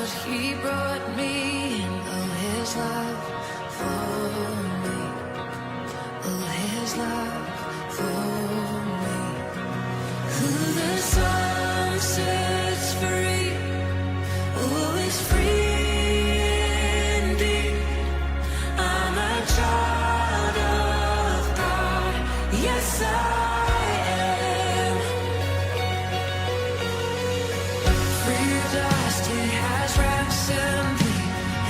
but he brought me in. Oh, his love for me. Oh, his love for me. Who the sun sets free, oh, is free indeed. I'm a child of God. Yes, I am. Free at last, he has ransomed me.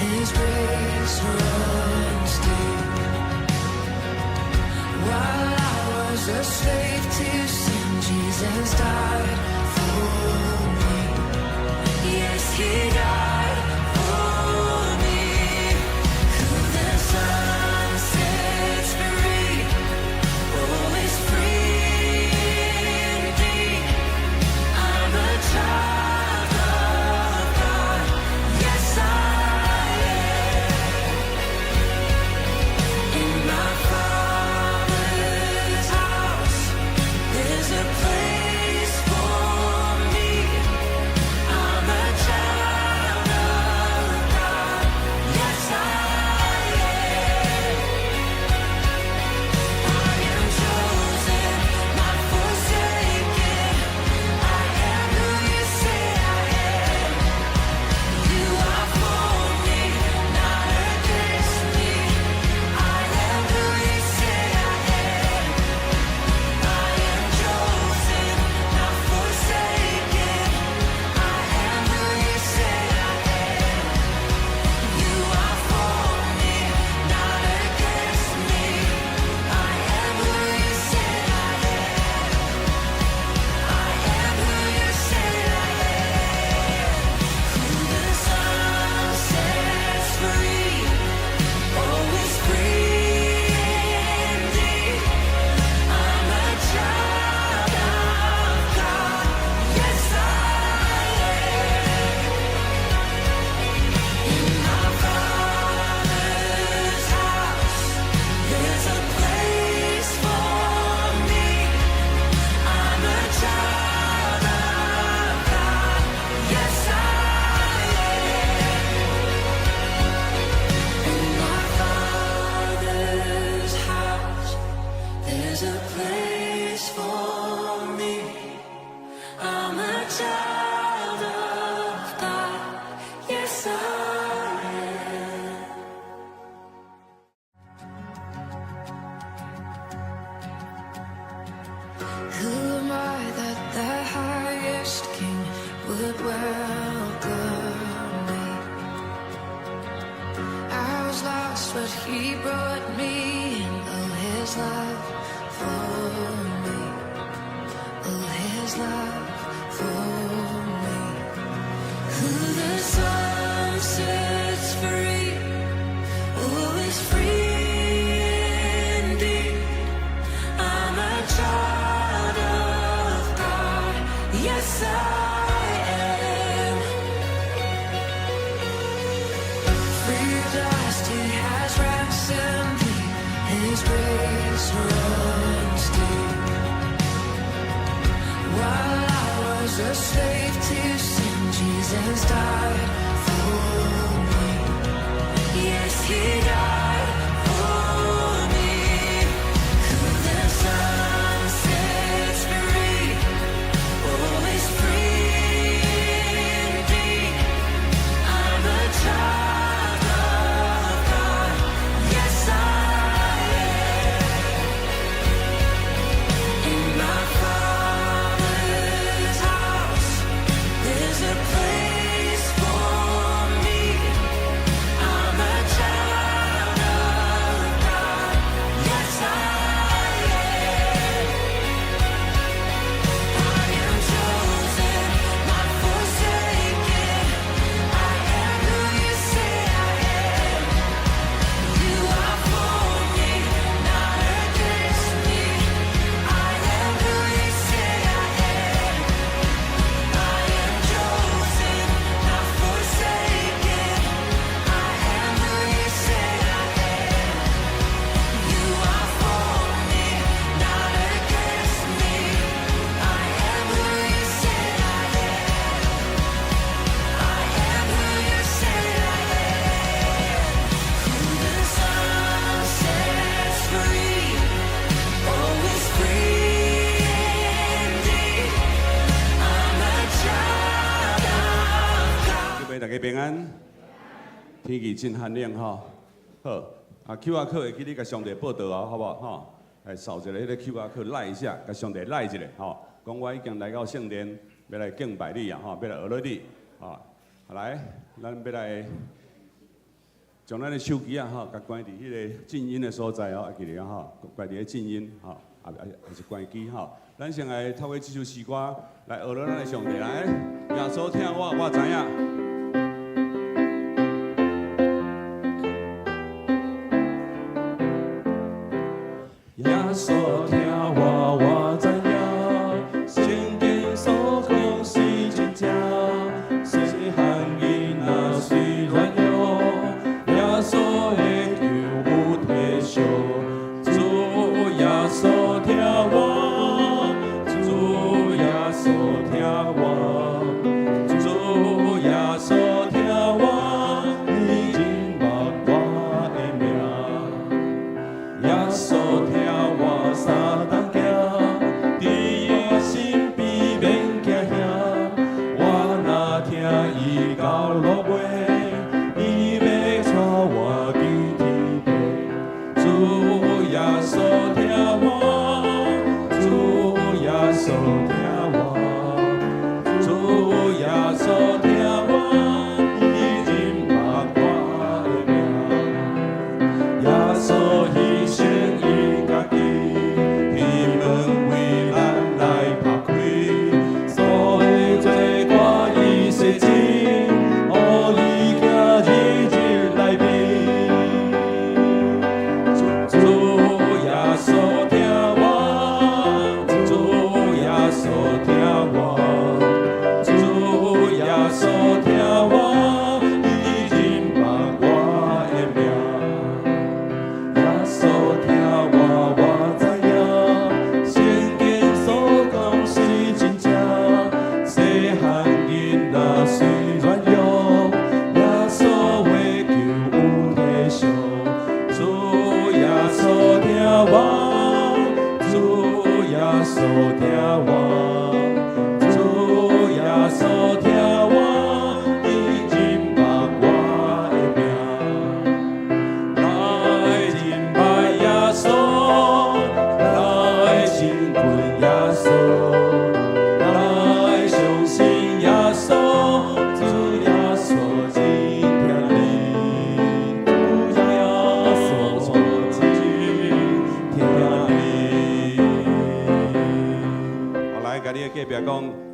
His grace runs deep. While I was a slave to sin, Jesus died for me. Yes, he died for me. Who the Son sets free, oh, is free indeed. I'm a child of God. Yes, I am. In my Father's house, there's a place for me. I'm a child of God. Yes, I am. I am chosen, not forsaken. I am who you say I am. You are for me, not against me. I am who you say I am. I am chosen, not forsaken. I am who you say I am. You are for me, not against me. I am who you say I am. I am who you say I am. Who the Son sets free, oh, is free indeed. I'm a child of God. Yes, I am. In my Father's house, there's a place for me. I'm a child of God. Yes, I am. In my Father's house, there's a place for me. I'm a child of God. Yes, I am. Who am I that the highest King would welcome me? I was lost, but he brought me in. Oh, his love for me. Oh, his love for me. Who the Son sets free, oh, is free indeed. I'm a child of God. Yes, I am. Free at last, he has ransomed me. His grace runs deep. While I was a slave to sin, Jesus died for me. Yes, he died for me. Who the Son sets free, oh, is free indeed. I'm a child of God. Yes, I am. In my Father's house, there's a place for me. I'm a child 家平安，天气真寒冷吼。好，QR code 会记你甲上帝报道哦，好不好？吼，来扫一下迄个 QR code 赖一下，甲上帝赖一下，吼。讲我已经来到圣殿，要来敬拜你啊，吼，要来学你，吼。来，咱要来将咱的手机啊，吼，甲关伫迄个静音的所在哦，记得吼，关伫咧静音，吼，还是关机吼。咱先来透过这首诗歌来学咱的上帝来，耶稣听我知影。 耶稣听我知影，圣经所讲是真正。细汉囡仔虽软弱，耶稣会救有体恤。主耶稣听我，主耶稣听我，主耶稣听我，已经把我的命。耶稣听。 三当行，伫伊身边免惊吓。我若听伊到落尾，伊要带我进天地。主耶稣听我，主耶稣听我，主耶稣听我，已经把我的命。耶稣牺牲伊家己。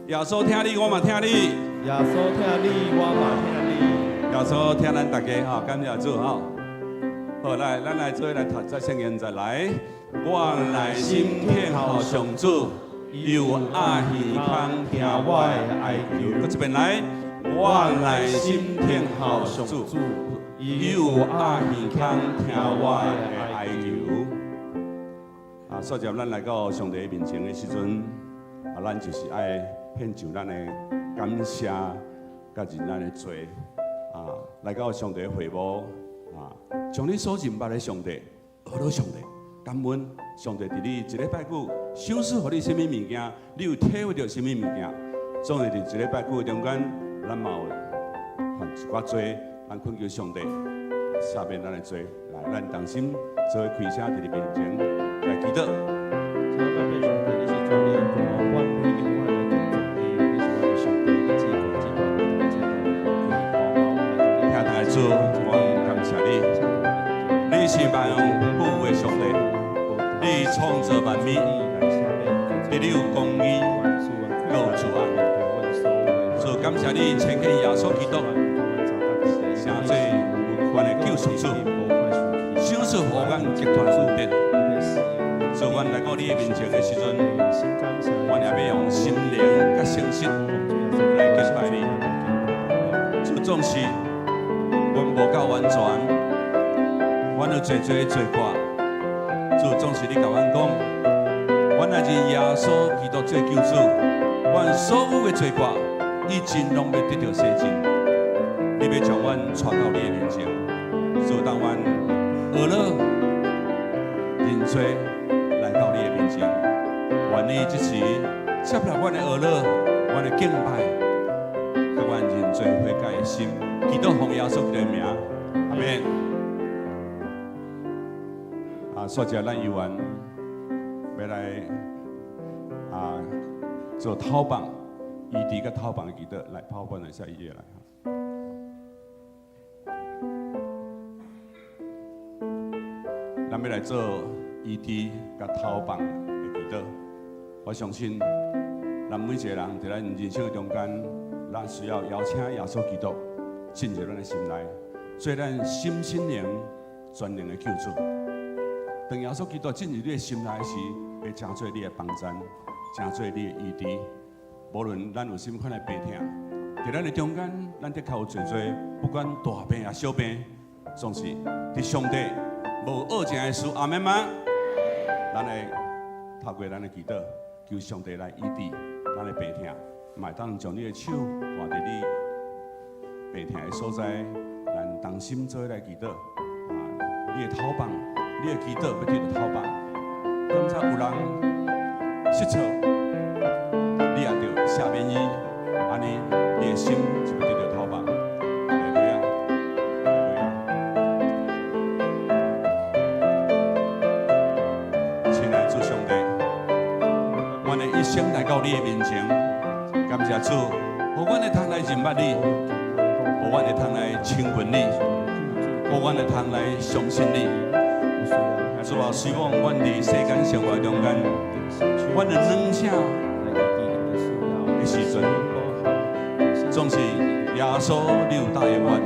耶稣听你，我嘛听你；耶稣听你，我嘛听你。耶稣听咱大家哈，感谢主哈。好，来，咱来做来读这圣言再来。我来心偏好上主，又爱耳康听我的哀求。搁这边来，我来心偏好上主，又爱耳康听我的哀求。啊，说着咱来到上帝面前的时阵，咱就是爱。 献上咱的感谢，甲是咱的罪来到上帝的会幕将你所认捌的上帝，学到上帝，感恩上帝伫你一礼拜久，赏赐予你什么物件，你有体会到什么物件，总是伫一礼拜久中间，咱嘛有犯一寡罪，咱恳求上帝赦免咱的罪，来，咱同心做开声伫你面前来祈祷。 主，我感谢你，你是万有富有的上帝，你创造万物，你有公义，有主爱。主感谢你请起耶稣基督，成做阮的救赎主，赏赐予阮极大恩典。主，阮来到你的面前的时阵，阮也要用心灵甲诚实来敬拜你。主总是。 阮无够完全，阮有做罪过，主总是你甲阮讲，阮若认耶稣基督做救主，阮所有的罪过，已经拢要得到洗净。你要将阮带到你的面前，主当阮学了认罪来到你的面前，愿你这次接纳阮的学了，阮的敬拜，甲阮认罪悔改的心，祈祷奉耶稣基督的名，阿免。煞只咱游玩要来做讨棒，异地甲讨棒的祈祷，来讨棒一下伊个来。咱要来做异地甲讨棒的祈祷，我相信咱每一个人在咱人生的中间，咱需要邀请耶稣基督进入咱的心内，做咱心心灵全灵的救主。当耶稣基督进入你的心内时，会成做你的帮助，成做你的医治。无论咱有什么款的病痛，在咱的中间，咱得靠做，不管大病也小病，总是伫上帝无恶情的事。阿门吗？咱会透过咱的祈祷，求上帝来医治咱的病痛，嘛当将你的手放伫你病痛的所在，咱同心做来祈祷。你的头棒。你的祈祷要对着头棒，刚才有人失错，你也着下面伊，安尼你的心就要对着头棒。来对啊，对啊。亲爱的主上帝，我的一生来到你的面前，感谢主，互阮会通来认捌你，互阮会通来亲近你，互阮会通来相信你。主啊，希望阮伫世间生活中间，阮的软性的时阵，总是耶稣你有答应阮，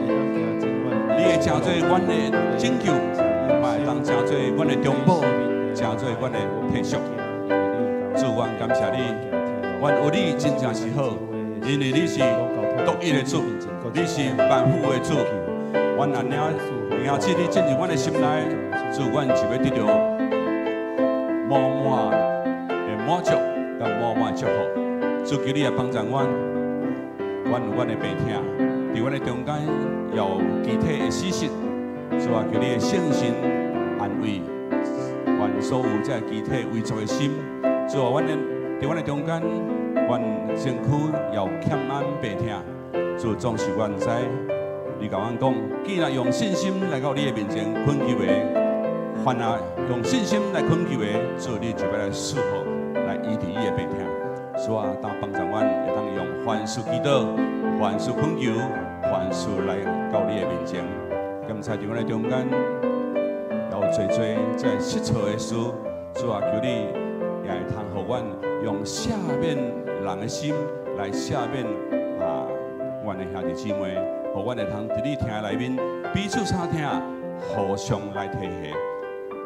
你会成做阮的拯救，嘛会当成做阮的中保，成做阮的退宿。主，阮感谢你，阮有你真正是好，因为你是独一的主，你是万富的主，阮安领子你进入阮的心内。主，阮就要得到满满的满足，甲满满祝福。主，求你来帮助阮，阮有阮的病痛，伫阮的中间有肢体的死失。主啊，求你的圣心安慰，阮所有这肢体微弱的心。主啊，伫阮的中间，阮身躯有欠安病痛。主，总是阮知，你甲阮讲，既然用信心来到你的面前恳求的。凡啊，用信心来恳求的，主你就要来赐福，来医治伊的病痛。主啊，当帮助阮，会当用凡事祈祷、凡事恳求、凡事来到你的面前。刚才伫阮的中间，有做这失错的事，主啊，求你也会通互阮用赦免人的心来赦免阮的兄弟姊妹，互阮会通伫你听内面彼此相听，互相来提携。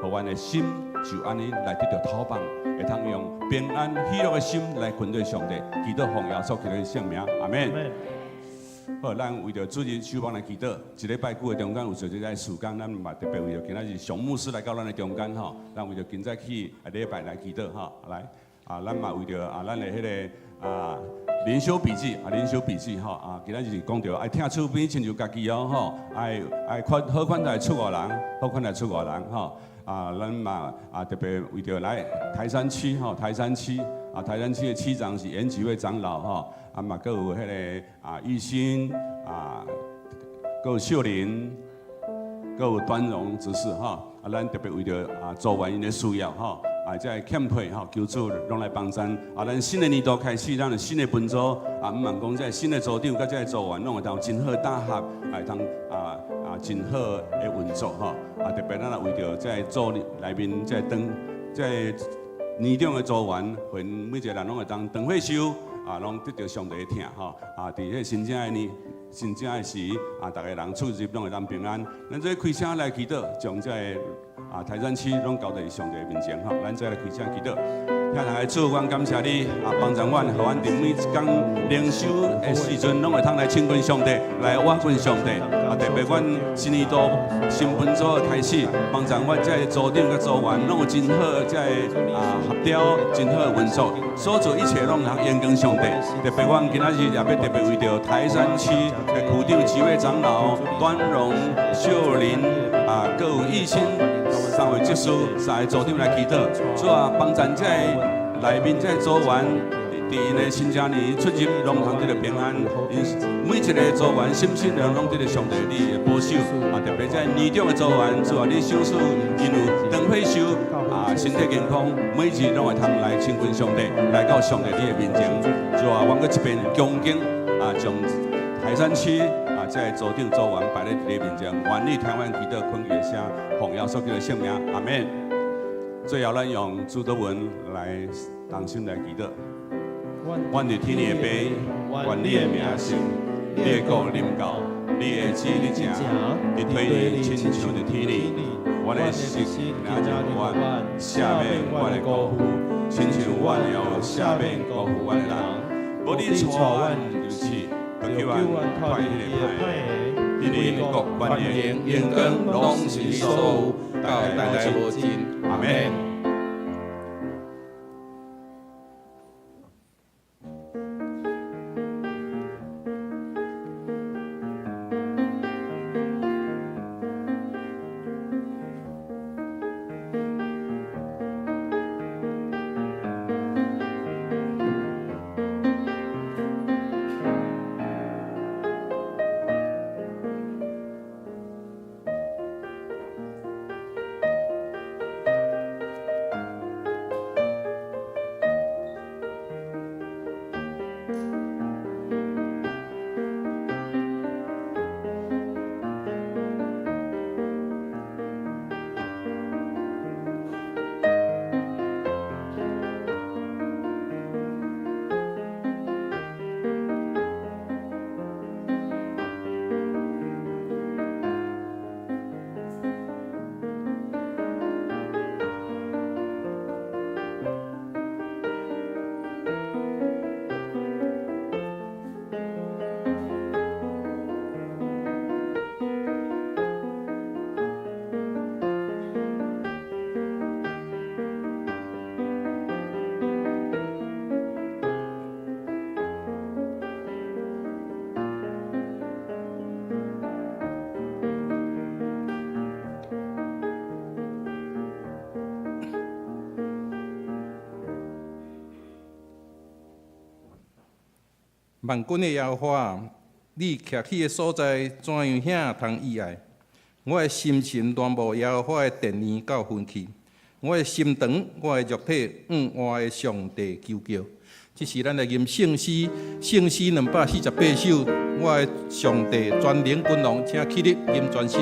互阮的心就安尼来得到讨棒，会通用平安喜乐的心来群对上帝，祈祷奉耶稣基督的圣名，阿免。好，咱为着主日守望来祈祷，一礼拜久的中间有做这个事工，咱嘛特别为着今仔日上牧师来到咱的中间吼，咱为着今早起礼拜来祈祷吼，来咱嘛为着咱的迄个灵修笔记灵修笔记吼今仔日讲到爱听厝边亲像家己哦吼，爱好款来出外人，好款来出外人吼。咱嘛特别为着来台山区吼，台山区的区长是严启慧长老吼，嘛佫有迄个玉兴佫有秀玲，佫有端荣执事吼，咱特别为着做完因的需要吼，这欠退吼，求主拢来帮咱咱新的年度开始，咱有新的分组毋茫讲这新的组长甲这组员拢会当真好搭合，来当真好的运作吼，特别咱为着这组内面这年长的组员，每一个人拢会当长退休，拢得到上帝的疼吼，伫迄新正的年。新正的时，大家人出入拢会当平安。咱做开声来祈祷，将这台山区拢交在上帝面前吼。咱再来开声祈祷，听大家主，阮感谢你帮助阮，互阮伫每一天灵修的时阵，拢会通来亲近上帝，来挖近上帝。特别阮新年度新分组的开始，帮助阮这组长甲组员，拢有真好这合调，真好的运作，所做一切拢通延更上帝。特别阮今仔日也要特别为着台山区。区长几位长老、端荣、秀玲各有义兴三位执事、三个组长来祈祷，主啊，帮咱这内面这组员伫因的新正年出入拢通得到平安，因每一个组员心心念拢得到上帝你的保守，特别在年长的组员，主啊，你赏赐因有长岁寿身体健康，每日拢会通来亲近上帝，来到上帝你的面前。主啊，我搁一遍恭敬将海山区在组长组员摆在你的面前，愿你听阮祈祷恳求的声，奉耶稣基督的圣名，阿门。最后，咱用主祷文来同心来祈祷。阮伫天的爸，愿你的名圣，你的国临到，你的旨意行，伫地亲像伫天里。阮的食领就阮，赦免阮的过负，亲像阮要赦免过负阮的人。无你带阮入去，就叫阮快迄个歹。因为国万年永光拢是所有，代代无尽。阿门。万军的耶和华，你徛起的所在怎样遐通意爱？我的心神toàn部耶和华的殿年到分去，我的心肠，我的肉体，我的上帝求叫。这是咱的吟圣诗，圣诗248首。我的上帝全能君王，请起立吟全首。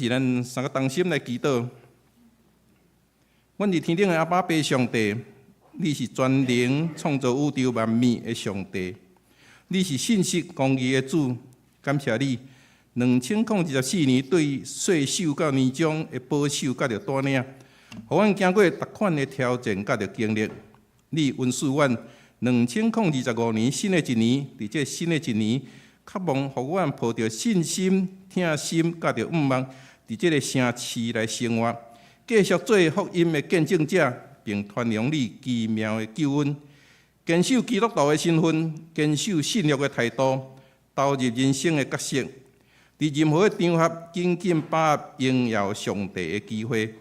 是咱三个同心来祈祷。阮伫天顶的阿爸爸上帝，你是全能创造宇宙万物的上帝，你是信实公义的主。感谢你，2024年对岁首到年终的保守甲着带领，互阮经过逐款的挑战甲着经历。你允许阮2025年新的一年，伫这新的一年，渴望互阮抱着信心、疼心甲着盼望，伫这个城市来生活，继续做福音的见证者，并传扬你奇妙的救恩，坚守基督徒的身份，坚守信约的态度，投入人生的角色，伫任何的场合紧把握荣耀上帝的机会，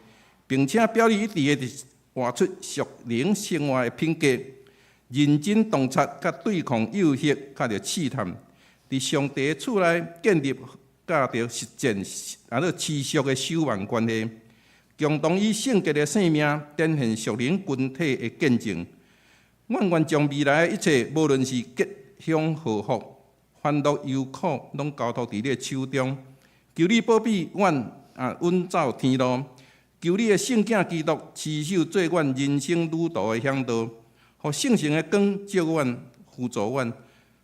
并且表里一致的活出属灵生活的品格，认真洞察甲对抗诱惑，甲着试探，伫上帝的厝内建立甲着实践持续的守望关系，共同以圣洁的生命展现属灵群体的见证。阮愿将未来的一切，无论是吉凶祸福、烦恼忧苦，拢交托伫你的手中。求你保庇阮稳走天路，求你的圣囝基督持守做阮人生旅途的向导，互圣神的光照阮、辅助阮，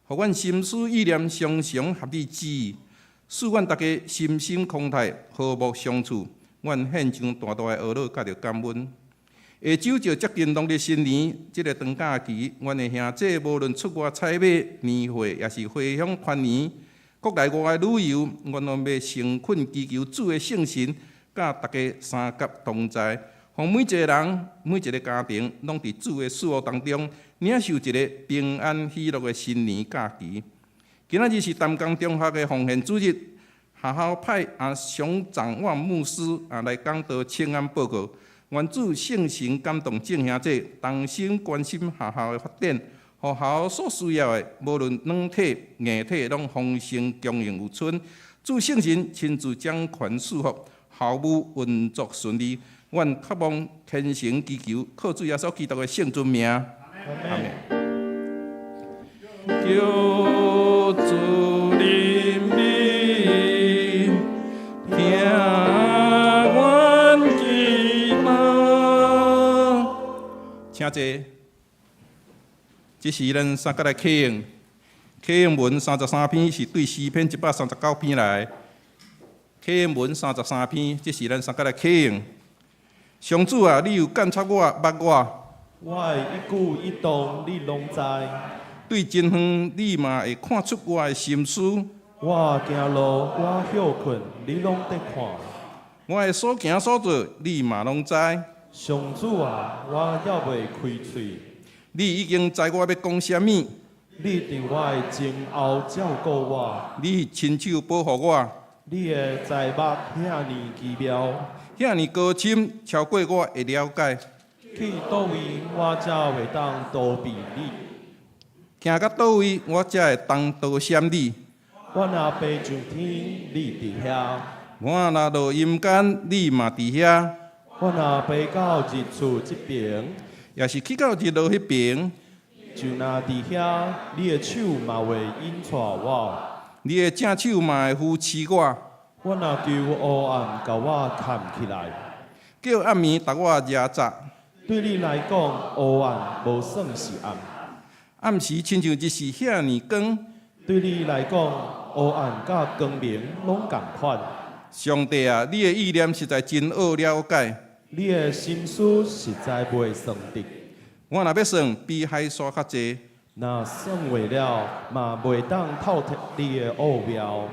互阮心思意念常常合你旨意，使阮大家心心康泰、和睦相处。阮献上大大的懊恼，甲着感恩。下周就接近农历新年，这个长假期，阮的兄弟无论出外采买年货，也是回乡团圆，国内外的旅游，阮拢要诚恳祈求主的圣神，甲大家三甲同在，互每一个人、每一个家庭，拢伫主的赐福当中，领受一个平安喜乐的新年假期。今仔日是淡江中学的奉献主日，学校派上长万牧师来讲道请安报告。愿主圣神感动众兄弟，同心关心学校的发展，互学校所需要的，无论软体、硬体，拢丰盛供应有存。主圣神亲自掌权赐福，校务运作顺利。愿渴望虔诚祈求，靠主耶稣基督的圣尊名。阿门。求主怜悯，听。请坐，这是咱三个来启用。启用文33篇是对诗篇139篇来。启用文33篇，这是咱三个来启用。上主啊，你有监察我、捌我。我的一举一动，你拢知。对前方，你嘛会看出我的心思。我行路，我休困，你拢在看。我的所行所做，你嘛拢知。上主啊，我还袂开嘴。你已经知我要讲啥物。你伫我的前后照顾我。你亲手保护我。你的财目遐尼奇妙，遐尼高深，超过我的了解。去倒位我才会当逃避你？行到倒位我才会当逃闪你？我若爬上天，你伫遐；我若落阴间，你嘛伫遐。我若爬到日出这边，也是去到日落迄边，就若伫遐，你的手嘛会引带我，你的正手嘛会扶持我。我若求黑暗甲我牵起来，叫暗暝逐我惹杂。对你来讲，黑暗无算是暗，暗时亲像一时遐尼光。对你来讲，黑暗甲光明拢共款。上帝啊，你的意念实在真好了解。你的心思实在袂算得，我若要算，比海沙较济。若算袂了，嘛袂当透彻你的奥妙。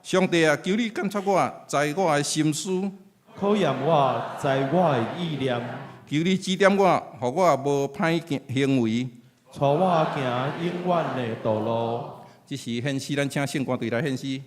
上帝啊，求你监察我，知我的心思，考验我，知我的意念，求你指点我，互我无歹行为，带我行永远的道路。这是献诗，咱请圣官队来献诗。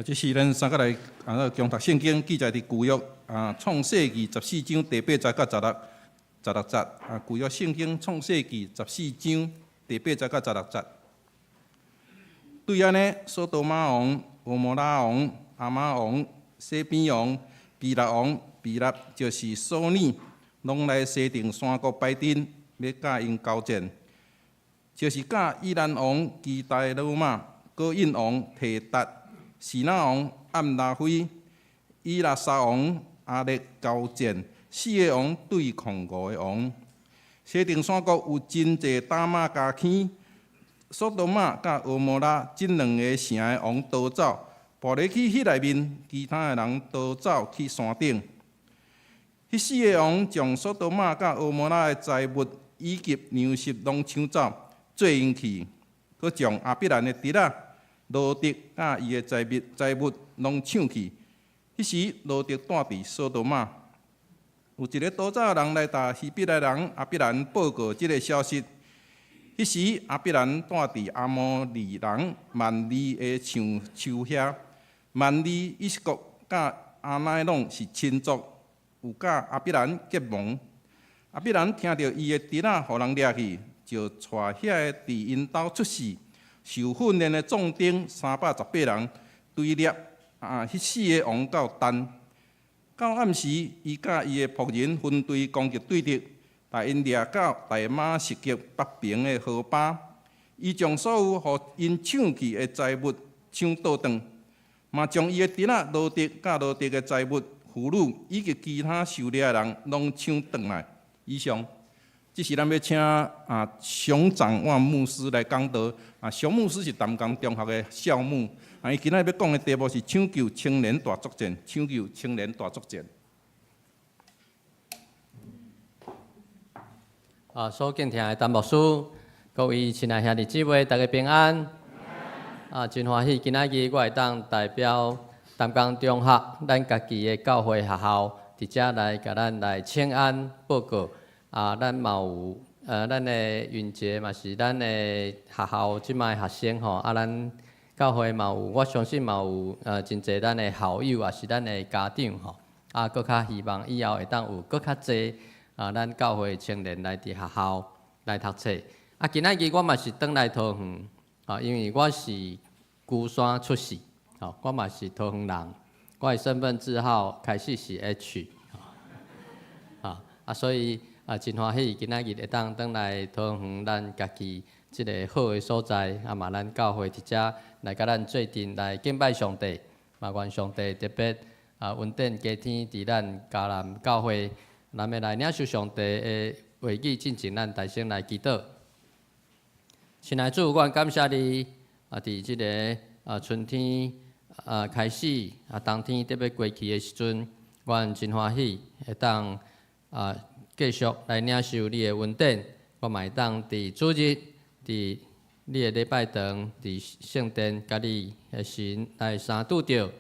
这是咱三个来共读圣经，记载伫旧约创世纪14章第8节到16节旧约圣经创世纪14章第8节到16节。对安尼，索多玛王、俄摩拉王、阿玛王、西边王、比勒王，比勒就是索尼，拢来西定山谷拜阵，要甲因交战，就是甲伊兰王基大罗马、哥印王提达、示拿王暗拉菲、伊拉沙王阿列交战，4个王对抗5个王。西定山谷有真济大马加坑。索多玛甲俄摩拉这2个城的王逃走，步入去迄内面，其他的人逃走去山顶。迄4个王将索多玛甲俄摩拉的财物以及粮食拢抢走，做因去，佮将阿必兰的侄仔罗德甲伊的财物拢抢去。迄时罗德住伫索多玛，有一个逃走的人来甲希伯来人阿必兰报告即个消息。迄时，阿必兰住伫阿摩利人曼利的树遐。曼利、以色国甲阿乃拢是亲族，有甲阿必兰结盟。阿必兰听到伊的侄仔互人掠去，就带遐个伫因兜出世、受训练的壮丁318人，追掠迄4个王到丹。到暗时，伊甲伊的仆人分队攻击对敌。把因掠到大马士革北边的河坝，伊将所有互因抢去的财物抢倒转，嘛将伊的侄仔罗德甲罗德的财物、妇女以及其他受掠的人拢抢转来。以上，这是咱要请熊掌万牧师来讲道。熊牧师是淡江中学的校牧，伊今仔要讲的题目是抢救青年大作战，抢救青年大作战。所敬听的陈牧师，各位亲爱兄弟姊妹，大家平安。真欢喜，今仔日我会当代表淡江中学咱家己的教会学校，伫遮来甲咱来请安报告。咱嘛有咱的云杰嘛是咱的学校即摆学生吼，咱教会嘛有，我相信嘛有真侪咱的校友也是咱的家长吼。搁较希望以后会当有搁较侪。咱教会青年来伫学校来读册。今仔日我嘛是转来桃园，因为我是龟山出世，我嘛是桃园人。我的身份证号开始是 H， 所以真欢喜，今仔日会当转来桃园咱家己即个好的所在，嘛咱教会伫遮来甲咱做阵来敬拜上帝，嘛愿上帝特别稳定加添伫咱迦南教会。咱要来领受上帝的话语，进前咱大声来祈祷。亲爱的主，我感谢你伫即个春天开始冬天特别过去的时阵，我真欢喜会当继续来领受你的恩典。我嘛会当伫主日，伫你的礼拜堂，伫圣殿，甲你的神来相拄着，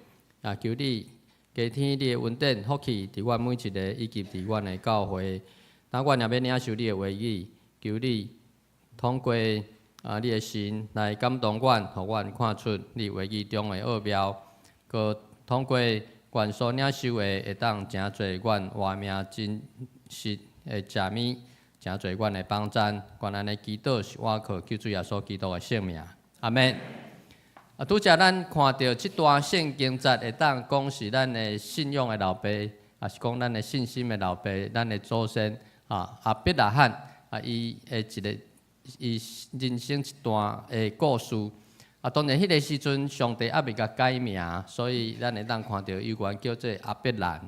求你。加添你的恩典福气伫阮每一个，以及伫阮的教会。当阮也要领受你的话语，求你通过你的神来感动阮，互阮看出你话语中的奥妙。佮通过阮所领受的，会当诚侪阮活命真实的食物，诚侪阮的帮赞。阮安尼祈祷是我靠救主耶稣基督的圣名。阿门。拄则咱看到即段圣经节，会当讲是咱的信仰的老爸，也是讲咱的信心的老爸，咱的祖先阿必拉罕伊的一个伊人生一段的故事。当然迄个时阵上帝还未甲改名，所以咱会当看到有关叫做阿必兰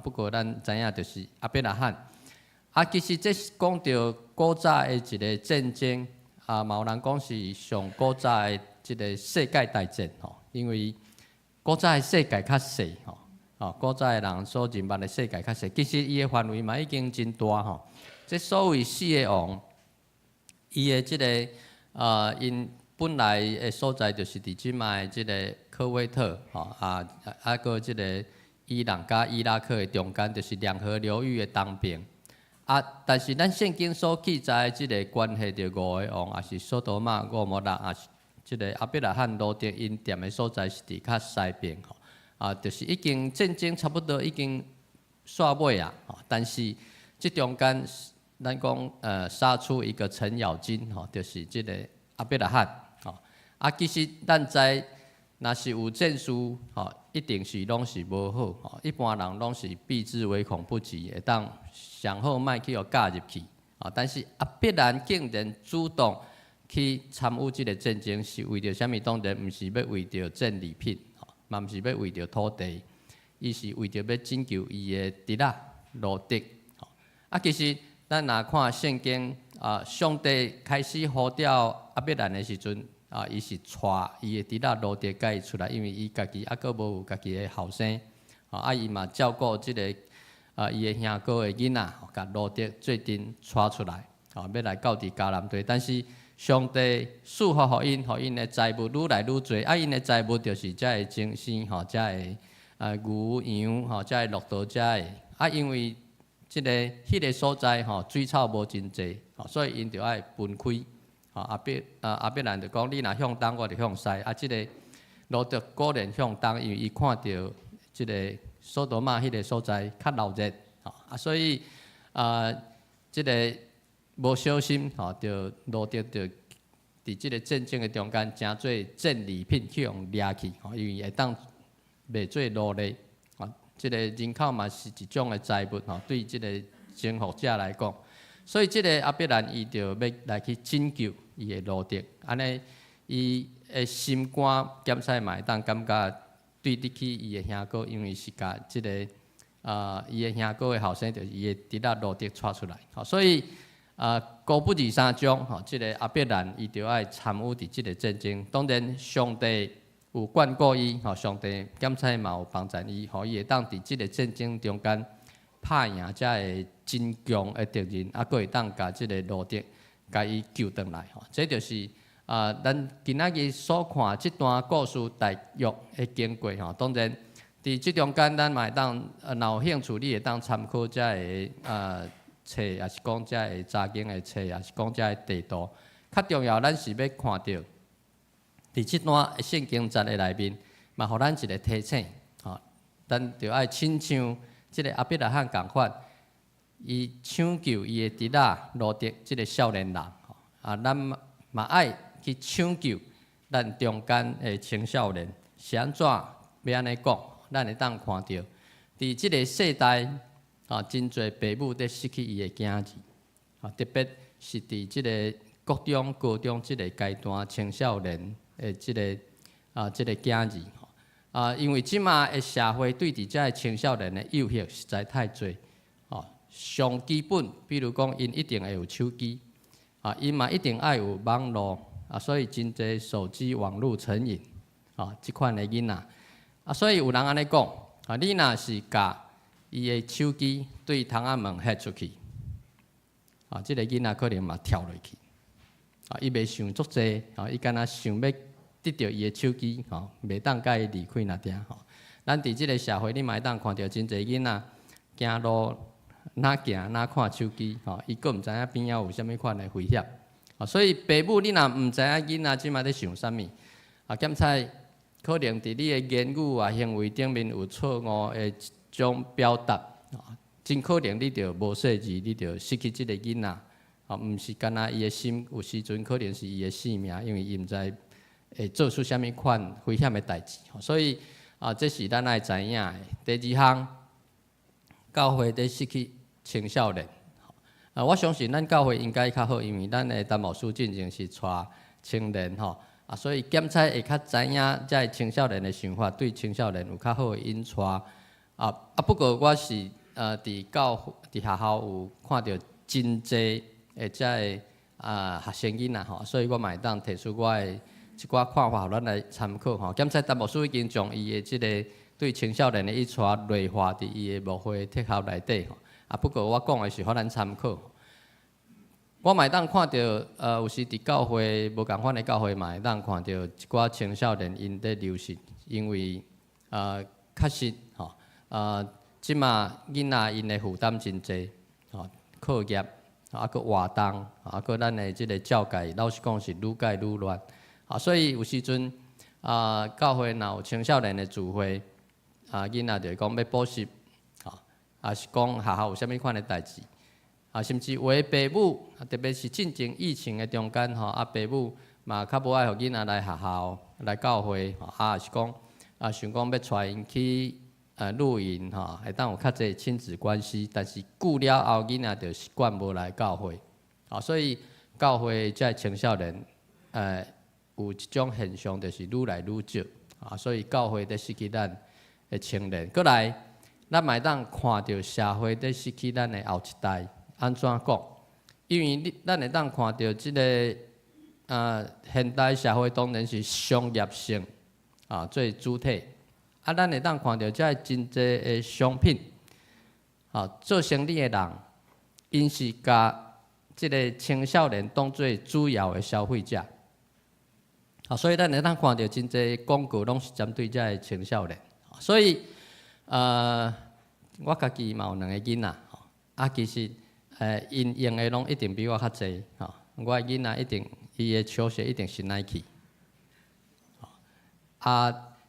不过咱知影就是阿必拉罕。其实这是讲到古早的一个战争，嘛有人讲是上古早的。即个世界大战因为古早的世界较细古早的人所认捌的世界较细，其实伊的范围嘛已经真大即所谓4个王，伊的即个因本来的所在就是伫即卖即个科威特个即个伊朗甲伊拉克的中间，就是两河流域的东边。但是咱圣经所记载的即个关系着5个王，也是索多玛、俄摩拉，也是即个阿伯拉罕罗德因店的所在是伫较西边吼，就是已经战争差不多已经煞尾啊，但是即中间咱讲杀出一个程咬金吼，就是即个阿伯拉罕吼，其实咱知若是有战事吼，一定是拢是无好吼，一般人拢是避之唯恐不及，会当上好莫去互加入去。但是阿伯兰竟然主动去参与这个战争，是为着什么？当然，毋是要为着战利品，嘛毋是要为着土地，伊是为着要拯救伊的弟仔罗德。其实咱若看圣经，上帝开始呼召阿伯兰的时阵，伊是带伊的弟仔罗德甲伊出来，因为伊家己阁无有家己的后生，伊嘛照顾即个。伊的兄哥的囡仔，甲罗德最近带出来，要来到伫迦南地。但是上帝赐福互因的财物愈来愈多。因的财物就是遮的精生，遮的牛羊，遮的骆驼，遮的。因为迄个所在水草无真济，所以因就爱分开。阿伯兰就讲：你若向东，我就向西。即个罗德果然向东，因为伊看到即个。索多玛迄个所在较闹热，所以即个无小心就落得伫即个战争的中间，诚做战利品去用掠去，因为会当卖做奴隶，即个人口嘛是一种的财物，对即个征服者来讲，所以即个阿伯兰伊就要来去拯救伊的罗德，安尼伊的心肝检测嘛会当感觉。对得起伊的兄哥，因为是甲即个伊的兄哥的后生，就是伊的弟仔罗德带出来，所以高不二三章，即个阿伯兰伊就爱参与伫即个战争。当然，上帝有眷顾伊，上帝检测嘛有帮助伊，伊会当伫即个战争中间拍赢遮个真强的敌人，佫会当甲即个罗德甲伊救回来，这就是。咱今仔日所看即段故事大约的经过当然伫即中间咱嘛会当若有兴趣，你会当参考遮个册，也是讲遮个查经的册，也是讲遮个地图。较重要，咱是要看到伫即段圣经节的内面，嘛，互咱一个提醒咱就爱亲像即个阿伯拉罕共款，伊抢救伊的弟仔罗德即个少年人咱嘛爱。去抢救咱中间的青少年，是安怎要安尼讲？咱会当看到，伫即个世代真侪父母在失去伊的囝儿，特别是伫即个国中、高中即个阶段青少年的即个囝儿，因为即马的社会对伫遮个青少年的诱惑实在太侪，上基本，比如讲因一定会有手机，因嘛一定爱有网络。所以真侪手机网络成瘾，即款的囡仔，所以有人安尼讲，你若是甲伊的手机对窗仔门ฮ็出去，即个囡仔可能嘛跳落去，伊袂想足济，伊敢若想要得到伊的手机，袂当甲伊离开那点。咱伫即个社会，你嘛会当看到真侪囡仔行路哪行哪看手机，伊佫毋知影边仔有啥物款的危险。所以父母你若毋知影囡仔即马在想啥物，检测可能伫你的言语行为顶面有错误的一种表达，真可能你着无细致，你着失去即个囡仔，毋是干那伊的心，有时阵可能是伊的性命，因为伊毋知会做出啥物款危险的代志。所以这是咱爱知影的。第二项，教会在失去青少年。我相信咱教会应该较好，因为咱的陈牧师进前是带青年所以检测会较知影遮青少年的想法，对青少年有较好的引带。不过我是伫学校有看到真济遮个学生囡仔所以我嘛会当提出我的一寡看法，互咱来参考检测陈牧师已经将伊的即个对青少年的引带内化伫伊的牧会特校内底不过我讲的是互咱参考。我嘛会当看到，有时伫教会无共款的教会嘛会当看到一寡青少年因在流失，因为确实即马囡仔因的负担真济课业佫活动佫咱的即个教界，老实讲是愈改愈乱所以有时阵教会若有青少年的聚会，囡仔就讲要补习，是讲学校有啥物款的代志，甚至有的父母，特别是进前疫情的中间，父母嘛较无爱互囡仔来学校、来教会，是讲想讲要带因去露营，会当有较济亲子关系，但是久了后囡仔就习惯无来教会，所以教会即青少年，有一种现象就是愈来愈少，所以教会在失去咱的青年。过来，咱嘛当看到社会在失去咱的后一代，安怎讲？因为咱会当看到即个现代社会当然是商业性做主体。咱会当看到遮真济的商品，做生意的人，因是甲即个青少年当做主要的消费者，所以咱会当看到真济广告拢是针对遮个青少年。所以我家己嘛有2个囡仔，其实因用的拢一定比我较济，我的囡仔一定伊的球鞋一定是 Nike，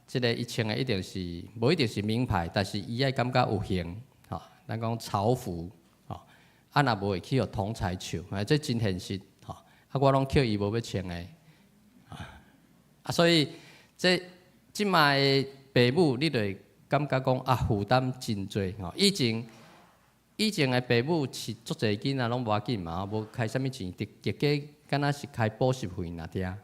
即个伊穿的一定是无一定是名牌，但是伊爱感觉有型，咱讲潮服，若无会去互同才笑，这真现实，我拢捡伊无要穿的，所以即卖的父母，你就会感觉讲负担真多，以前的父母是足侪囡仔拢无要紧嘛，无开啥物钱，直接敢若是开补习费那点，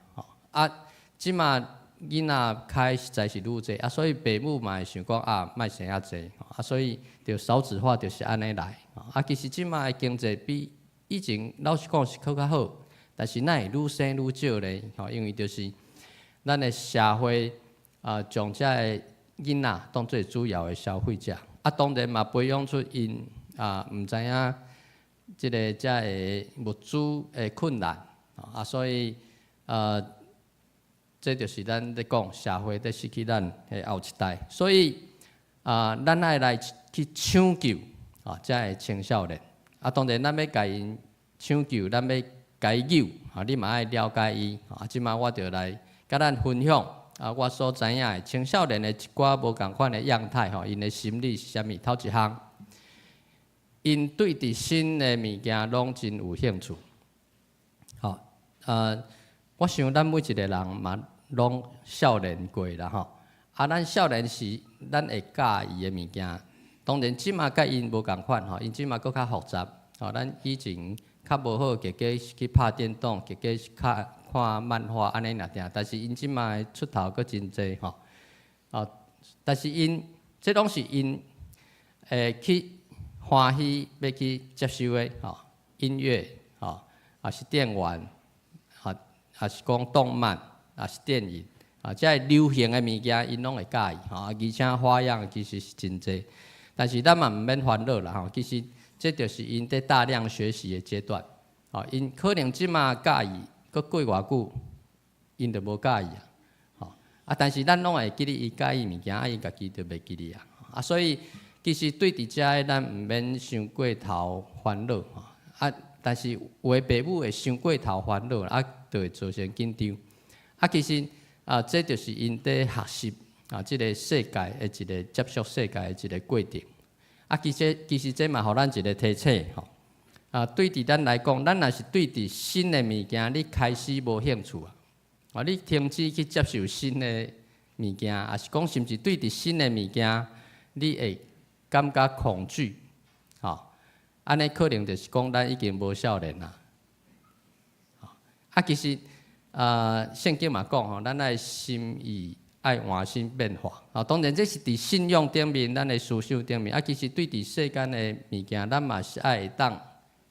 即卖囡仔开实在是愈济，所以父母嘛会想讲莫生遐济，所以着少子化就是安尼来。其实即卖经济比以前老实讲是较好，但是咱会愈生愈少咧，因为就是咱的社会将遮个囡仔当做主要的消费者，当然嘛培养出因毋知影即个遮个物资的困难，所以这就是咱咧讲社会在失去咱的后一代，所以咱爱来去抢救遮个青少年。当然咱要甲因抢救，咱要甲伊救，你嘛爱了解伊。即摆我就来甲咱分享我所知影的青少年的一寡无共款的样态，因的心理是啥物？头一项，因对伫新的物件拢真有兴趣。我想咱每一个人嘛，拢少年过啦咱少年时，咱会介意的物件，当然即马甲因无共款因即马佫较复杂咱以前较无好，加加是去拍电动，加加是看漫画安尼尔定，但是因即马出头佫真济但是因这拢是因去欢喜要去接受的音乐也是电玩也是讲动漫，也是电影这流行的物件，因拢会介意而且花样其实是真济。但是咱嘛毋免烦恼啦其实这就是因在大量学习的阶段因可能即马介意，佮过偌久，因就无介意但是咱拢会记哩伊介意物件，因家己就袂记哩所以其实对伫遮咱毋免伤过头烦恼但是有的父母会伤过头烦恼就会造成紧张其实这就是因在学习即个世界的一个接触世界的一个过程其实这嘛互咱一个提醒对伫咱来讲，咱若是对伫新的物件，你开始无兴趣你停止去接受新的物件，也是讲甚至对伫新的物件，你会感觉恐惧安尼可能就是讲咱已经无少年啦其实圣经嘛讲咱爱心意爱换新变化当然这是伫信仰顶面，咱的思想顶面其实对伫世间的物件，咱嘛是爱会当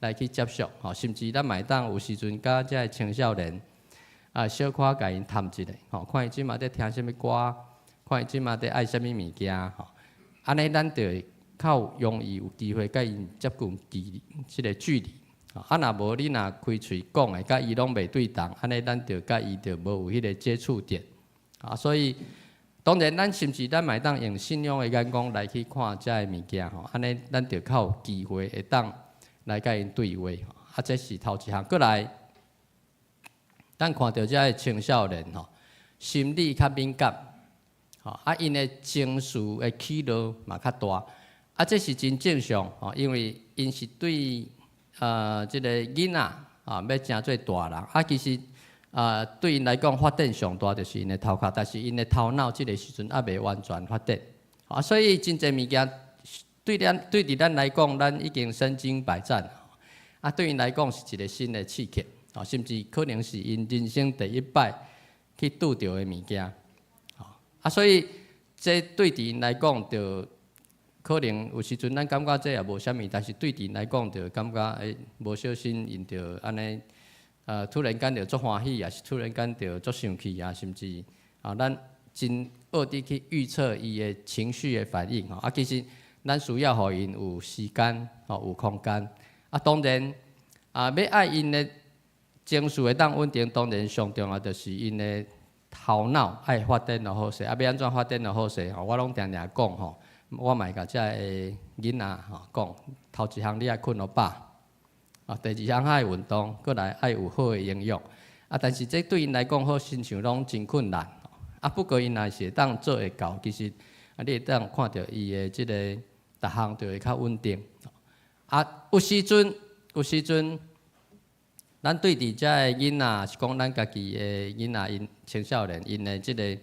来去接受甚至咱嘛会当有时阵甲遮青少年小可甲因谈一下看伊即马在听啥物歌，看伊即马在爱啥物物件安尼咱就会较容易有机会甲因接近即个距离若无你若开喙讲的，甲伊拢袂对同，安尼咱就甲伊就无有迄个接触点所以当然咱甚至咱嘛会当用信仰的眼光来去看遮个物件安尼咱就较有机会会当来甲因对话这是头一项。过来，咱看到遮个青少年吼，心理较敏感，吼啊，因的情绪的起落嘛较大，啊，这是真正常吼，因为因是对即个囡仔啊，要成做大人啊，其实对因来讲发展上大就是因的头壳，但是因的头脑即个时阵还未完全发展，啊，所以真侪物件对伫咱来讲，咱已经身经百战，啊，对因来讲是一个新的刺激。啊，甚至可能是因人生第一摆去拄到的物件，啊，所以这对伫因来讲，就可能有时阵咱感觉这也无啥物，但是对伫因来讲，就感觉无小心因着安尼，突然间就足欢喜，也是突然间就足生气啊，甚至咱真恶地去预测伊的情绪的反应，啊，其实咱需要互因有时间，有空间，啊，当然要爱因的。情绪会当稳定，当然上重要就是因的头脑爱发展就好势，啊，要安怎发展就好势吼。我拢定定讲吼，我嘛甲遮个囡仔吼讲，头一项你爱困到饱，啊，第二项爱运动，过来爱有好的营养，啊，但是这对因来讲，好亲像拢真困难，啊，不过因若是会当做会到，其实你会当看到伊的即个逐项就会较稳定，啊，有时阵。咱对伫遮个囡仔是讲咱家己的囡仔，因青少年因的即个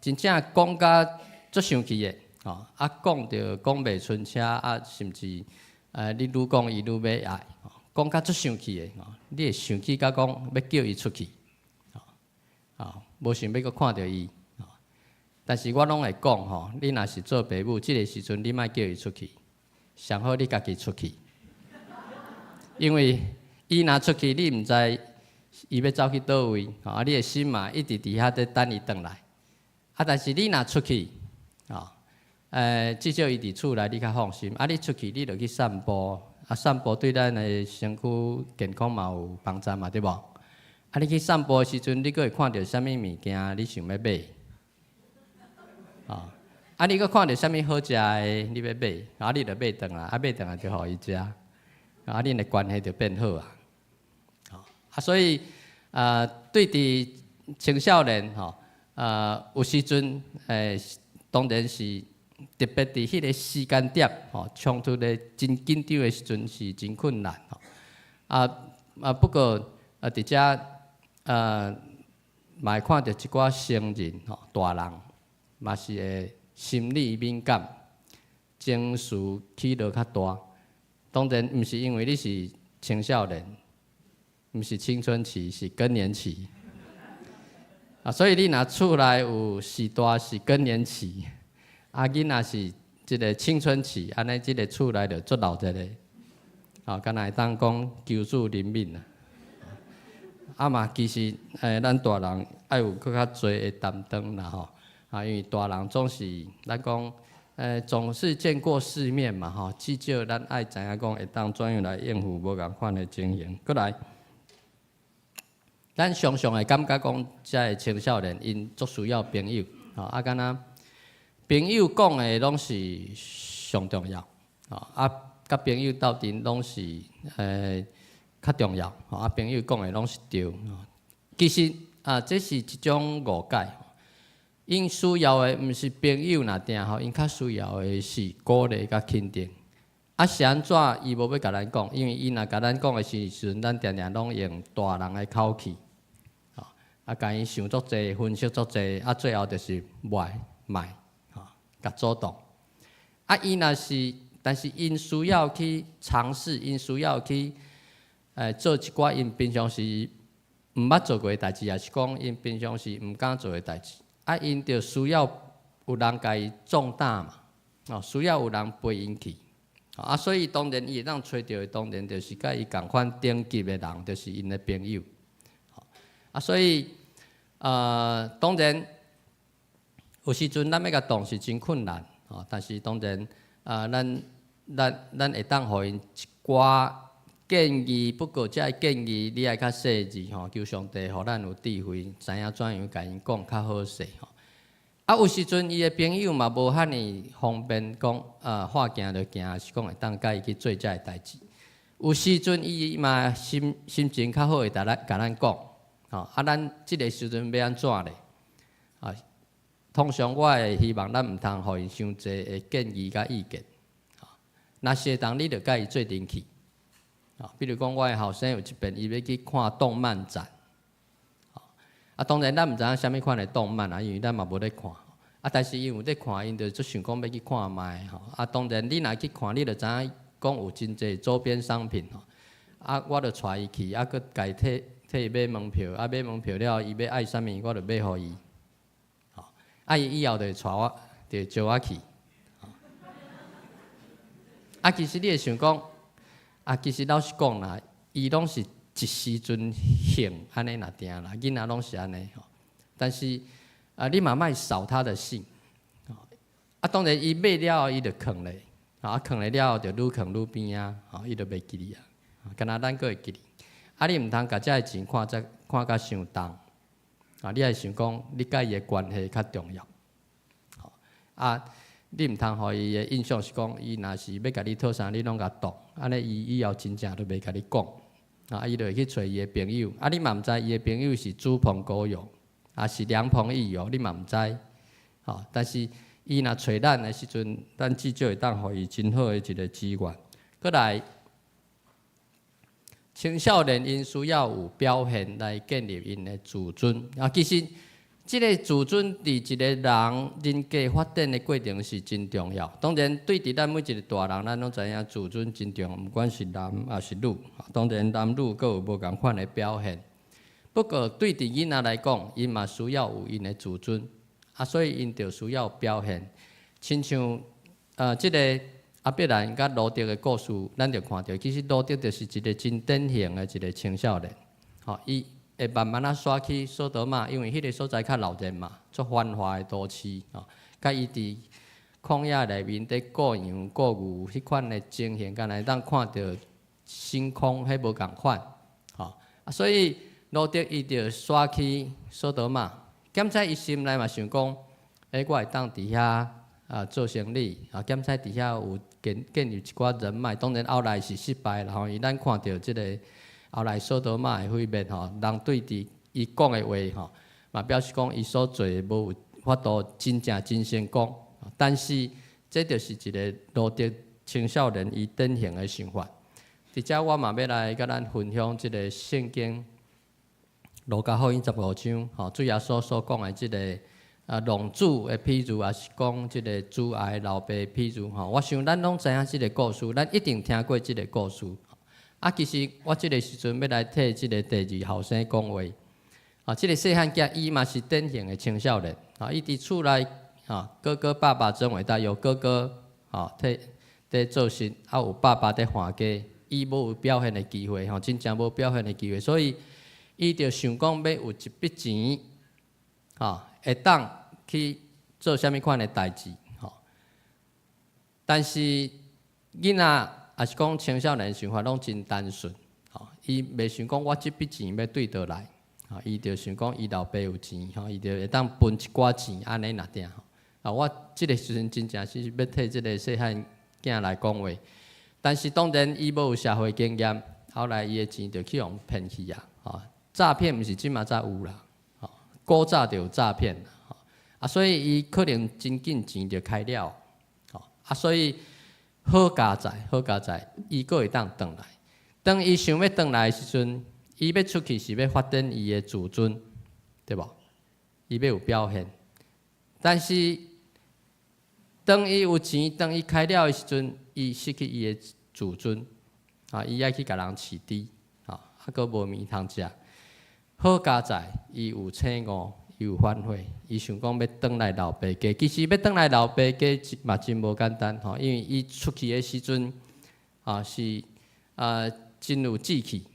真正讲甲足生气的，吼啊讲着讲袂顺车啊，甚至你愈讲伊愈要爱，讲甲足生气的，你会生气甲讲要叫伊出去，无想要阁看到伊，但是我拢会讲吼，你若是做爸母，即个时阵你莫叫伊出去，上好你家己出去，因为。伊若出去，你毋知伊要走去倒位，啊，你的心嘛一直伫遐在等伊转来。啊，但是你若出去，至少伊伫厝内你较放心。啊，你出去你着去散步，啊，散步对咱的身躯健康嘛有帮助嘛，对无？啊，你去散步的时阵，你阁会看到啥物物件，你想要买，啊，你阁看到啥物好食的，你要买，啊，你着买转来，啊，买转来就互伊食，啊，恁的关系就变好啊。啊，所以对伫青少年吼，有时阵当然是特别伫迄个时间点吼，冲突的真紧张的时阵是真困难吼。不过伫遮嘛会看到一寡成人吼，大人嘛是会心理敏感，情绪起落较大。当然毋是因为你是青少年。毋是青春期，是更年期。所以你若厝内有时大是更年期，囡仔是即个青春期，安尼即个厝内就足闹热的。敢若会当讲求助人民嘛，其实咱大人爱有更较侪的担当啦吼。因为大人总是咱讲总是见过世面嘛吼，至少咱爱知影讲会当怎样来应付无共款的情形。过来。咱常常会感觉讲，遮个青少年因足需要朋友，敢若朋友讲的拢是上重要，甲朋友斗阵拢是较重要，朋友讲的拢是对。其实这是一种误解，因需要的毋是朋友若定因较需要的是鼓励甲肯定。是安怎？伊无要甲咱讲，因为伊若甲咱讲的时阵，咱定定拢用大人的口气。甲伊想足济，分析足济，最后就是卖，甲主动。伊若是，但是因需要去尝试，因需要去做一寡因平常时毋捌做过的代志，也是讲因平常时毋敢做的代志。因就需要有人甲伊壮大嘛，需要有人陪因去。所以当然伊会当找到的，当然就是甲伊共款顶级的人，就是因的朋友。所以当然有时阵咱要甲动是真困难，但是当然咱会当互因一寡建议，不过这建议你爱较细致吼，求上帝互咱有智慧，知影怎样甲因讲较好势吼。有时阵伊的朋友嘛无遐尼方便讲，话行就行，是讲会当甲伊去做遮个代志。有时阵伊嘛心情较好，会甲咱讲，吼，咱即个时阵要安怎咧？通常我会希望咱毋通互因伤济的建议甲意见，若是当你着甲伊做阵去，比如讲我的后生有一遍伊要去看动漫展，当然咱毋知影啥物款的动漫因为咱嘛无咧看，但是因有咧看，因着就想讲要去看卖吼，当然你若去看，你着知影讲有真济周边商品吼，我着带伊去，佮家替伊买门票，买门票了，伊要爱啥物，我着买互伊。伊以后就会带我，就会招我去。其实你会想讲，其实老实讲啦，伊拢是一时阵兴安尼若定啦，囡仔拢是安尼吼。但是你嘛莫扫他的兴。当然伊买了，伊就囥咧，囥咧了就愈囥愈边啊，伊就袂记你啊。敢若咱佫会记你。你毋通甲遮个钱看甲伤重。你爱想讲，你甲伊的关系较重要。你毋通互伊的印象是讲，伊若是要甲你讨啥，你拢甲挡，安尼伊以后真正都袂甲你讲。伊就会去找伊的朋友。你嘛毋知伊的朋友是猪朋狗友，是良朋益友，你嘛毋知。但是伊若找咱的时阵，咱至少会当互伊真好的一个资源。过来。青少年因需要有表现来建立因的自尊。其实，这个自尊伫一个人人格发展的过程是真重要。当然，对伫咱每一个大人，咱拢知影自尊真重要，不管是男还是女。当然，男女各有无共款的表现。不过，对伫囡仔来讲，因嘛需要有因的自尊，所以因就需要表现。亲像这个。阿必然甲罗德的故事，咱就看到，其实罗德就是一个真典型的一个青少年。伊会慢慢刷去索多玛，因为迄个所在较闹热嘛，足繁华的都市。甲伊伫旷野内面伫过羊过牛迄款的情形，敢若当看到星空，迄无共款。所以罗德伊就刷去索多玛，检在伊心内嘛想讲，我会当伫遐。做生意，兼且伫遐有建立一寡人脉，当然后来是失败啦。伊咱看到即个后来索多玛的毁灭人对伫伊讲的话嘛表示讲伊所做的无有法度真正真成功。但是这就是一个罗德青少年伊典型的想法。伫遮我嘛要来甲咱分享即个圣经路加福音15章，主耶稣所讲的即个。龙主的譬如，也是讲即个主爱老爸的譬如我想咱拢知影即个故事，咱一定听过即个故事。其实我即个时阵要来替即个第二后生讲话。即个细汉囝伊嘛是典型的青少年。伊伫厝内哥哥爸爸真伟大，有哥哥伫做事，有爸爸伫还家，伊无有表现的机会真正无表现的机会，所以伊就想讲要有一笔钱会当去做啥物款的代志，但是囡仔也是讲青少年想法拢真单纯，伊袂想讲我即笔钱要对倒来，伊就想讲伊老爸有钱，伊就会当分一寡钱安尼若定。我即个时阵真正是要替即个细汉囝来讲话，但是当然伊无有社会经验，后来伊的钱就去互骗去诈骗毋是即嘛才有啦。古早就有诈骗所以伊可能真紧钱就开了，所以好佳哉，伊阁会当转来。当伊想要转来的时阵，伊要出去是要发展伊的自尊，对无？伊要有表现。但是当伊有钱，当伊开了的时阵，伊失去伊的自尊，伊爱去甲人饲猪，阁无面通食。好佳哉，伊有醒悟，伊有反悔，伊想讲要转来老爸家。其实要转来老爸家嘛真无简单因为伊出去的时阵是真有志气，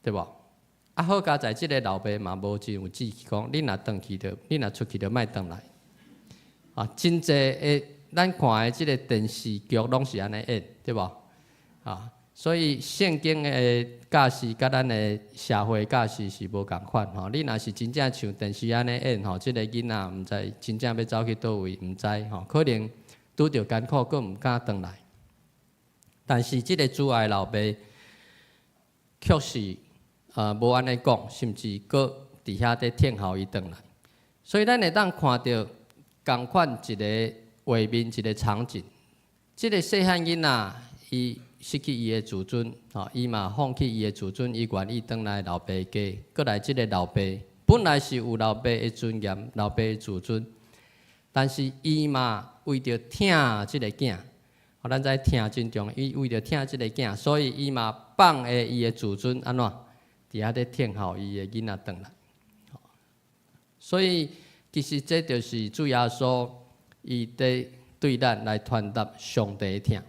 对无？好佳哉，即个老爸嘛无真有志气，讲你若转去着，你若出去着，莫转来。真济咱看的即个电视剧拢是安尼演，对无？所以圣经的教示甲咱的社会教示是无共款你若是真正像电视安尼演即个囡仔毋知真正要走去倒位，毋知可能拄着艰苦，佫毋敢转来。但是即个主爱老爸确实无安尼讲，甚至搁伫遐伫听候伊转来。所以咱会当看到共款一个画面、一个场景，即个细汉囡仔伊失去伊的自尊，伊嘛放弃伊的自尊，伊愿意转来老爸家，搁来即个老爸，本来是有老爸的尊严、老爸的自尊，但是伊嘛为着疼即个囝，咱知疼真重要，伊为着疼即个囝，所以伊嘛放下伊的自尊，安怎？伫遐咧听候伊的囡仔转来。所以其实这就是主耶稣伊伫对咱来传达上帝的疼。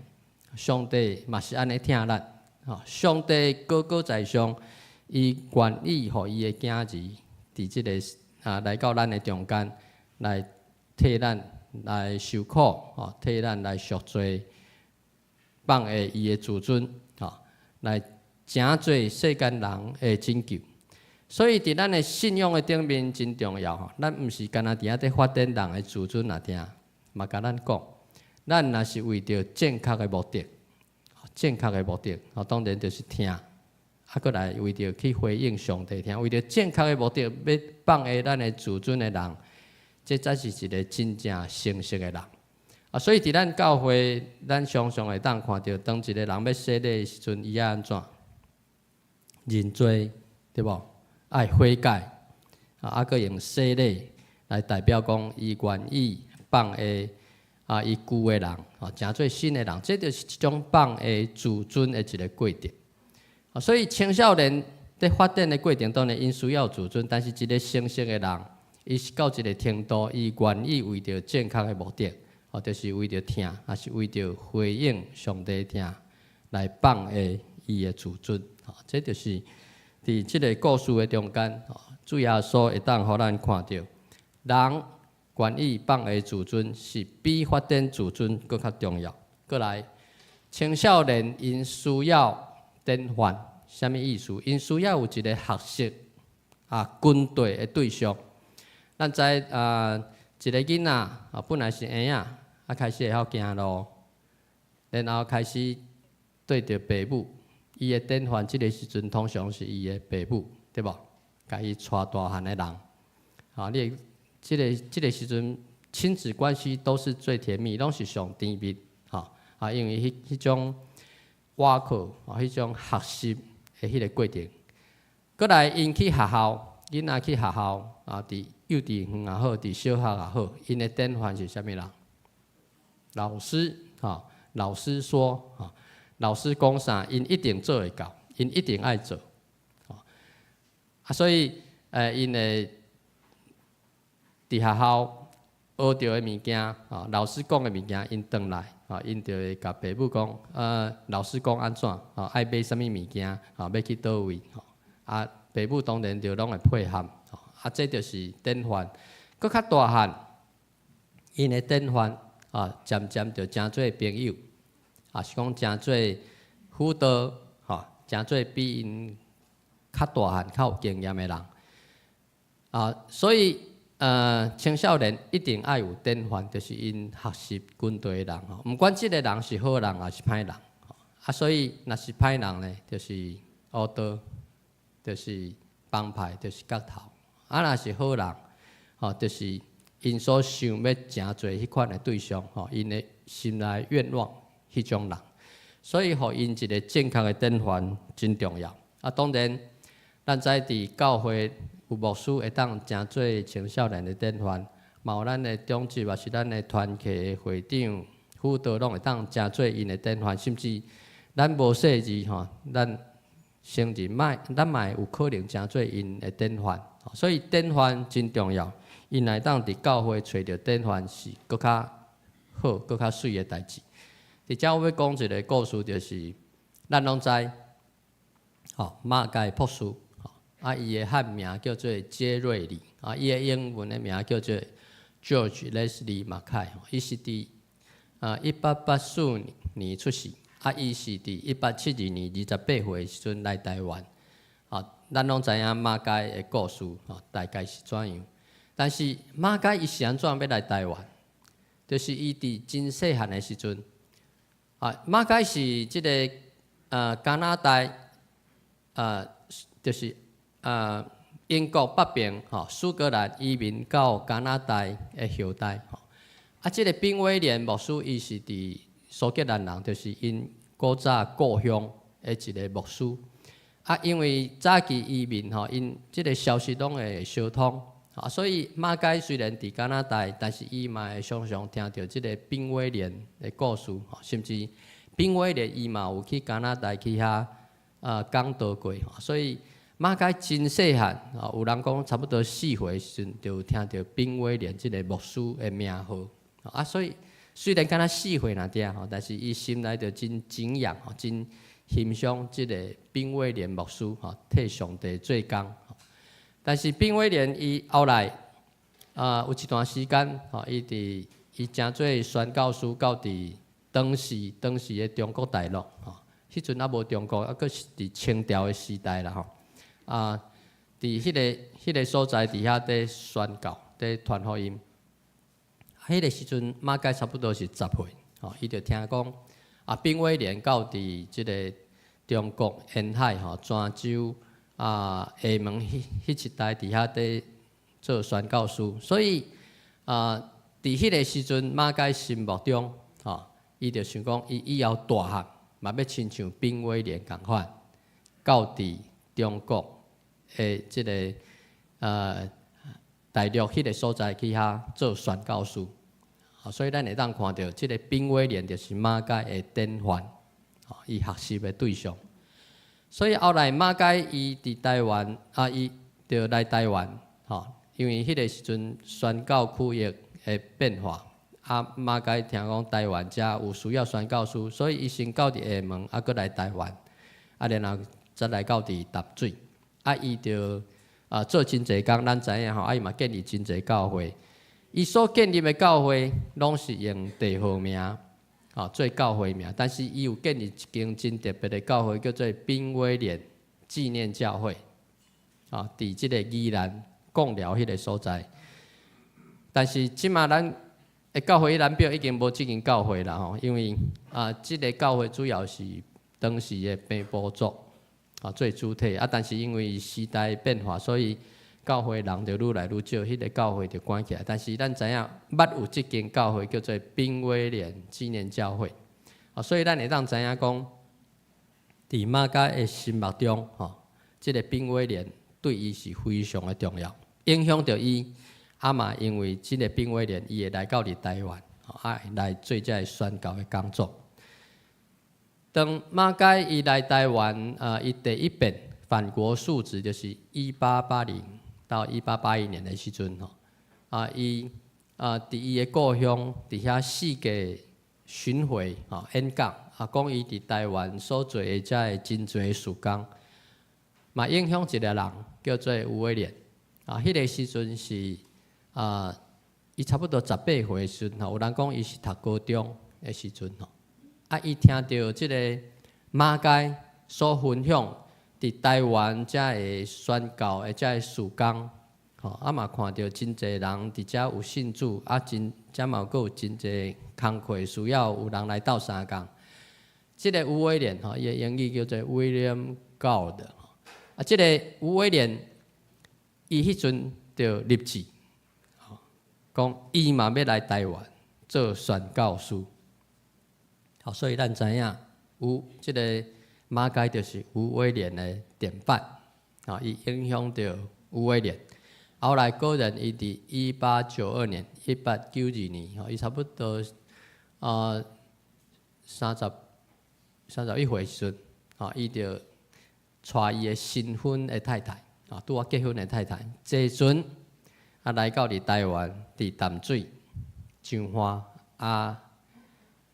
上帝嘛是安尼疼咱，上帝高高在上，伊愿意互伊的囝儿伫即个来到咱的中间，来替咱来受苦，替咱来赎罪，放下伊的自尊，来成做世间人的拯救。所以伫咱的信仰的顶面真重要，咱毋是干那伫遐伫发展人的自尊啊，听嘛甲咱讲。咱若是为着正确的目的，正确的目的，当然就是听，搁来为着去回应上帝听，为着正确的目的要放下咱的自尊的人，这才是一个真正成熟的人。所以伫咱教会，咱常常会当看到，当一个人要洗礼的时阵，伊要安怎认罪，对无？爱悔改，搁用洗礼来代表讲，伊愿意放下。伊旧的人，成做新的人，这就是一种放下自尊的一个过程。所以青少年在发展的过程当中，因需要自尊，但是一个成熟的人，伊是到一个程度，伊愿意为着正确的目的，就是为着听，还是为着回应上帝听，来放下伊的自尊。这就是伫即个故事的中间，主耶稣会当互咱看到人。愿意放下自尊，是比发展自尊更较重要。过来，青少年因需要典范，什么意思？因需要有一个学习军队的对象。咱知一个囡仔本来是婴仔，开始会晓行路，然后开始对着爸母，伊的典范，即个时阵通常是伊的爸母，对无？甲伊带大汉的人，你。这个时阵，亲子关系都是最甜蜜，拢是上甜蜜，因为迄种挖课，迄种学习的迄个过程。过来，因去学校，囡仔去学校，伫幼稚园也好，伫小学也好，因的典范是啥物人？老师，老师说，老师讲啥，因一定做会到，因一定爱做，所以，因的。伫学校学到的物件，老师讲的物件，因转来，因就会甲爸母讲，老师讲安怎，爱买啥物物件，要去倒位，爸母当然就拢会配合，这就是典范。搁较大汉，因的典范，渐渐就成做朋友，是讲成做辅导，成做比因较大汉、较有经验的人，所以。青少年一定爱有典范，就是因学习军队的人，毋管即个人是好人还是歹人，所以若是歹人呢，就是恶道，就是帮派，就是角头；若是好人，就是因所想要诚侪迄款的对象，因的心内愿望迄种人，所以互因一个正确的典范真重要。当然，咱在伫教会。有牧师会当诚做青少年的典范，嘛有咱的长职，也是咱的团契的会长、辅导，拢会当诚做因的典范。甚至咱无细字咱成人咱嘛有可能诚做因的典范。所以典范真重要，因来当伫教会找到典范是更较好、更较水的代志。伫遮我要讲一个故事，就是咱拢知，马盖博士。伊的汉名叫做杰瑞里，伊的英文的名叫做 George Leslie Mackay， 伊是伫1884年出世，伊是伫1872年28岁时阵来台湾，咱拢知影马盖的故事，大概是怎样？但是马盖伊是安怎要来台湾？就是伊伫真细汉的时阵，马盖是即个加拿大。就是英国北边苏格兰移民到加拿大的后代这个宾威廉牧师伊是伫苏格兰人，就是因古早故乡的一个牧师。因为早期移民因这个消息拢会相通所以马偕虽然伫加拿大，但是伊嘛会常常听到这个宾威廉的故事甚至宾威廉伊嘛有去加拿大去遐讲道过所以马偕真细汉有人讲差不多4岁时阵就听到宾威廉这个牧师的名号所以虽然敢若4岁那点但是伊心内就真敬仰真欣赏这个宾威廉牧师替上帝做工但是宾威廉伊后来有一段时间伊真做宣教师到伫当时的中国大陆迄阵无中国佫是伫清朝的时代啦伫迄个所在伫遐伫宣教伫传福音迄个时阵马偕差不多是10岁伊就听讲宾威廉到伫即个中国沿海泉州厦门迄一带伫遐伫做宣教师，所以伫迄个时阵马偕心目中伊就想讲伊以后大汉嘛要亲像宾威廉共款，到伫中国的即个大陆迄个所在去遐做宣教师。所以咱会当看到，即个宾威廉就是马偕的典范，伊学习的对象。所以后来马偕伊伫台湾伊就来台湾，因为迄个时阵宣教区域的变化，马偕听讲台湾遮有需要宣教师，所以伊先到伫厦门，搁来台湾，然后再来到伫淡水，伊就做真侪工，咱知影伊嘛建立真侪教会。伊所建立的教会，拢是用地号名，做教会名。但是伊有建立一间真特别的教会，叫做宾威廉纪念教会，伫即个宜兰贡寮迄个所在。但是即马咱的教会南表已经无即间教会啦，因为即个教会主要是当时的平埔族做主体，但是因为时代变化，所以教会人就愈来愈少，迄个教会就关起来。但是咱知影，捌有即间教会叫做宾威廉纪念教会，所以咱会当知影讲，伫马偕的心目中，即个宾威廉对伊是非常的重要，影响到伊。嘛因为即个宾威廉，伊会来到伫台湾，来做这宣教的工作。当马偕伊来台湾，伊第一遍返国述职就是1880。到1881年的时阵，伊伫伊的故乡，伫遐世界巡回演讲，讲伊伫台湾所做的遮真侪事工，嘛影响一个人叫做吴伟廉。迄个时阵是伊差不多18岁的时阵，有人讲伊是读高中的时阵，伊听到即个马偕所分享。伫台湾遮的宣教的遮的事工，嘛看到真侪人伫遮有信主，遮嘛佫有真侪工课需要有人来斗相共。即个吴伟廉伊的英语叫做 William Gould， 即个吴伟廉伊迄阵就立志，讲伊嘛要来台湾做宣教师。所以咱知影有即个。马偕就是吴伟廉的典范，伊影响到吴伟廉。后来个人伊伫1892年、1892年，伊差不多31岁时阵，伊就带伊的新婚的太太，拄啊结婚的太太，坐船来到伫台湾，伫淡水、彰化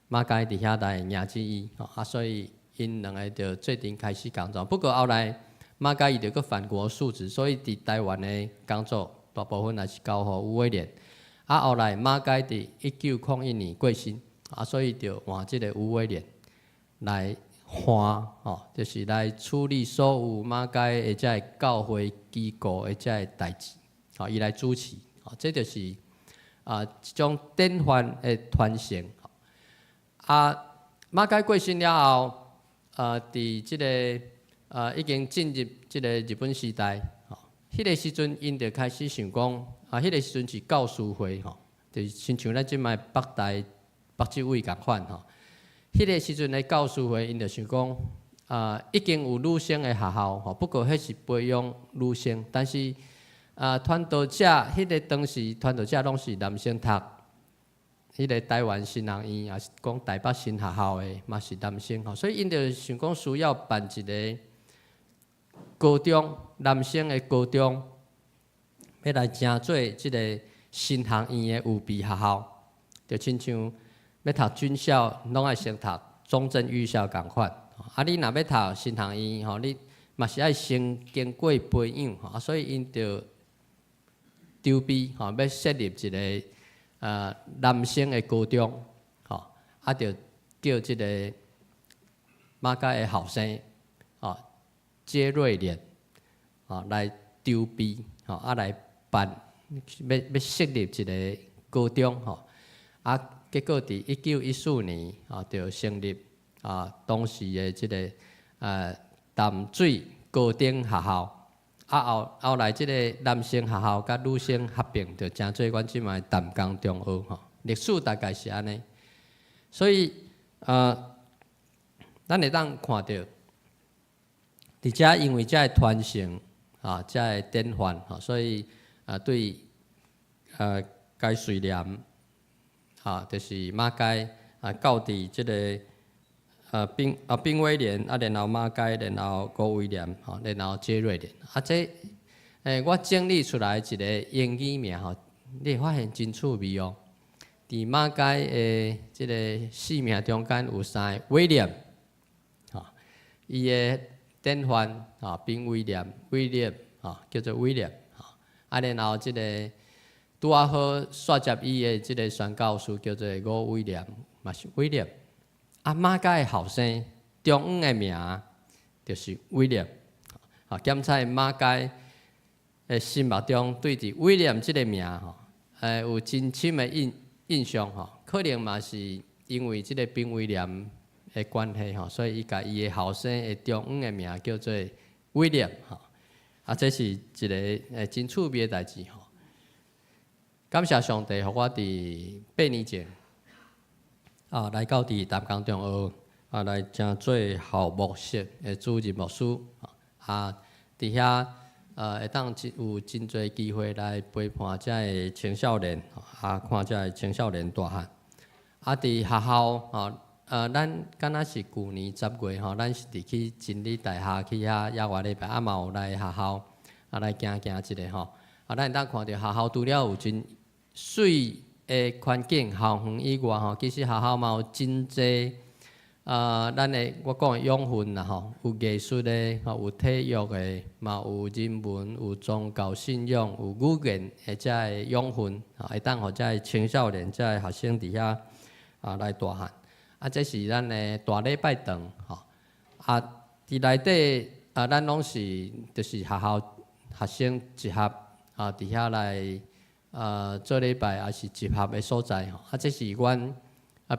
马偕伫遐来迎接伊，所以。因两个就做阵开始工作，不过后来马偕伊就搁返国述职，所以伫台湾的工作大部分也是交予吴伟廉。后来马偕伫1901年过身，所以就换即个吴伟廉来换，就是来处理所有马偕的遮教会机构的遮代志，伊来主持，这就是一种典范的传承。马偕过身了后。伫即个已经进入即个日本时代，吼，迄个时阵因就开始想讲，迄个时阵是教师会，吼，就是亲像咱即摆北大、北职委共款，吼。迄个时阵的教师会，因就想讲，已经有女生的学校，吼，不过迄是培养女生，但是传道者，迄个当时传道者拢是男生读。迄个台湾新人院，也是讲台北新学校的，嘛是男生吼，所以因就想讲需要办一个高中男生的高中，要来争做即个新学院的预备学校，就亲像要读军校，拢爱先读中正预校共款。你若要读新学院吼，你嘛是爱先经过培养吼，所以因就筹备吼，要设立一个。男生的高中，吼，就叫即个马街的后生，接瑞莲，来筹备，来办，要设立一个高中，结果伫1914年，就成立，当时的即个淡水高等学校。后来即个男生学校甲女生合并，就成做阮即卖淡江中学吼。历史大概是安尼，所以咱会当看到，伫遮因为遮个传承遮个典范所以对该瑞廉就是马街到伫即个冰威廉然后马街，然后高威廉然后杰瑞廉这我整理出来一个英语名你会发现真趣味哦。伫马街的即个四名中间有3个威廉，伊的典范冰威廉叫做威廉然后即个拄啊好刷接伊的即个宣教师叫做吴威廉，嘛是威廉。马街的后生中央的名就是威廉，检查马街的心目中对伫威廉即个名有真深的印象可能嘛是因为即个冰威廉的关系所以伊甲伊的后生的中央的名叫做威廉这是一个真趣味的代志感谢上帝，互我伫8年前来到伫淡江中学来正做校牧师的主任牧师伫遐会当有真侪机会来陪伴遮个青少年看遮个青少年大汉伫学校咱敢若是旧年10月咱是伫去真理大厦去遐野外礼拜嘛有来学校来行一个咱会当看到学校除了有真水的环境，校园以外其实学校嘛有真侪咱的我讲的养分啦有艺术的，有体育的，嘛有人文，有宗教信仰，有语言的遮个养分会当互遮个青少年、遮个学生伫遐来大汉这是咱的大礼拜堂伫内底咱拢是就是学校学生集合伫遐来。做礼拜也是集合的所在这是阮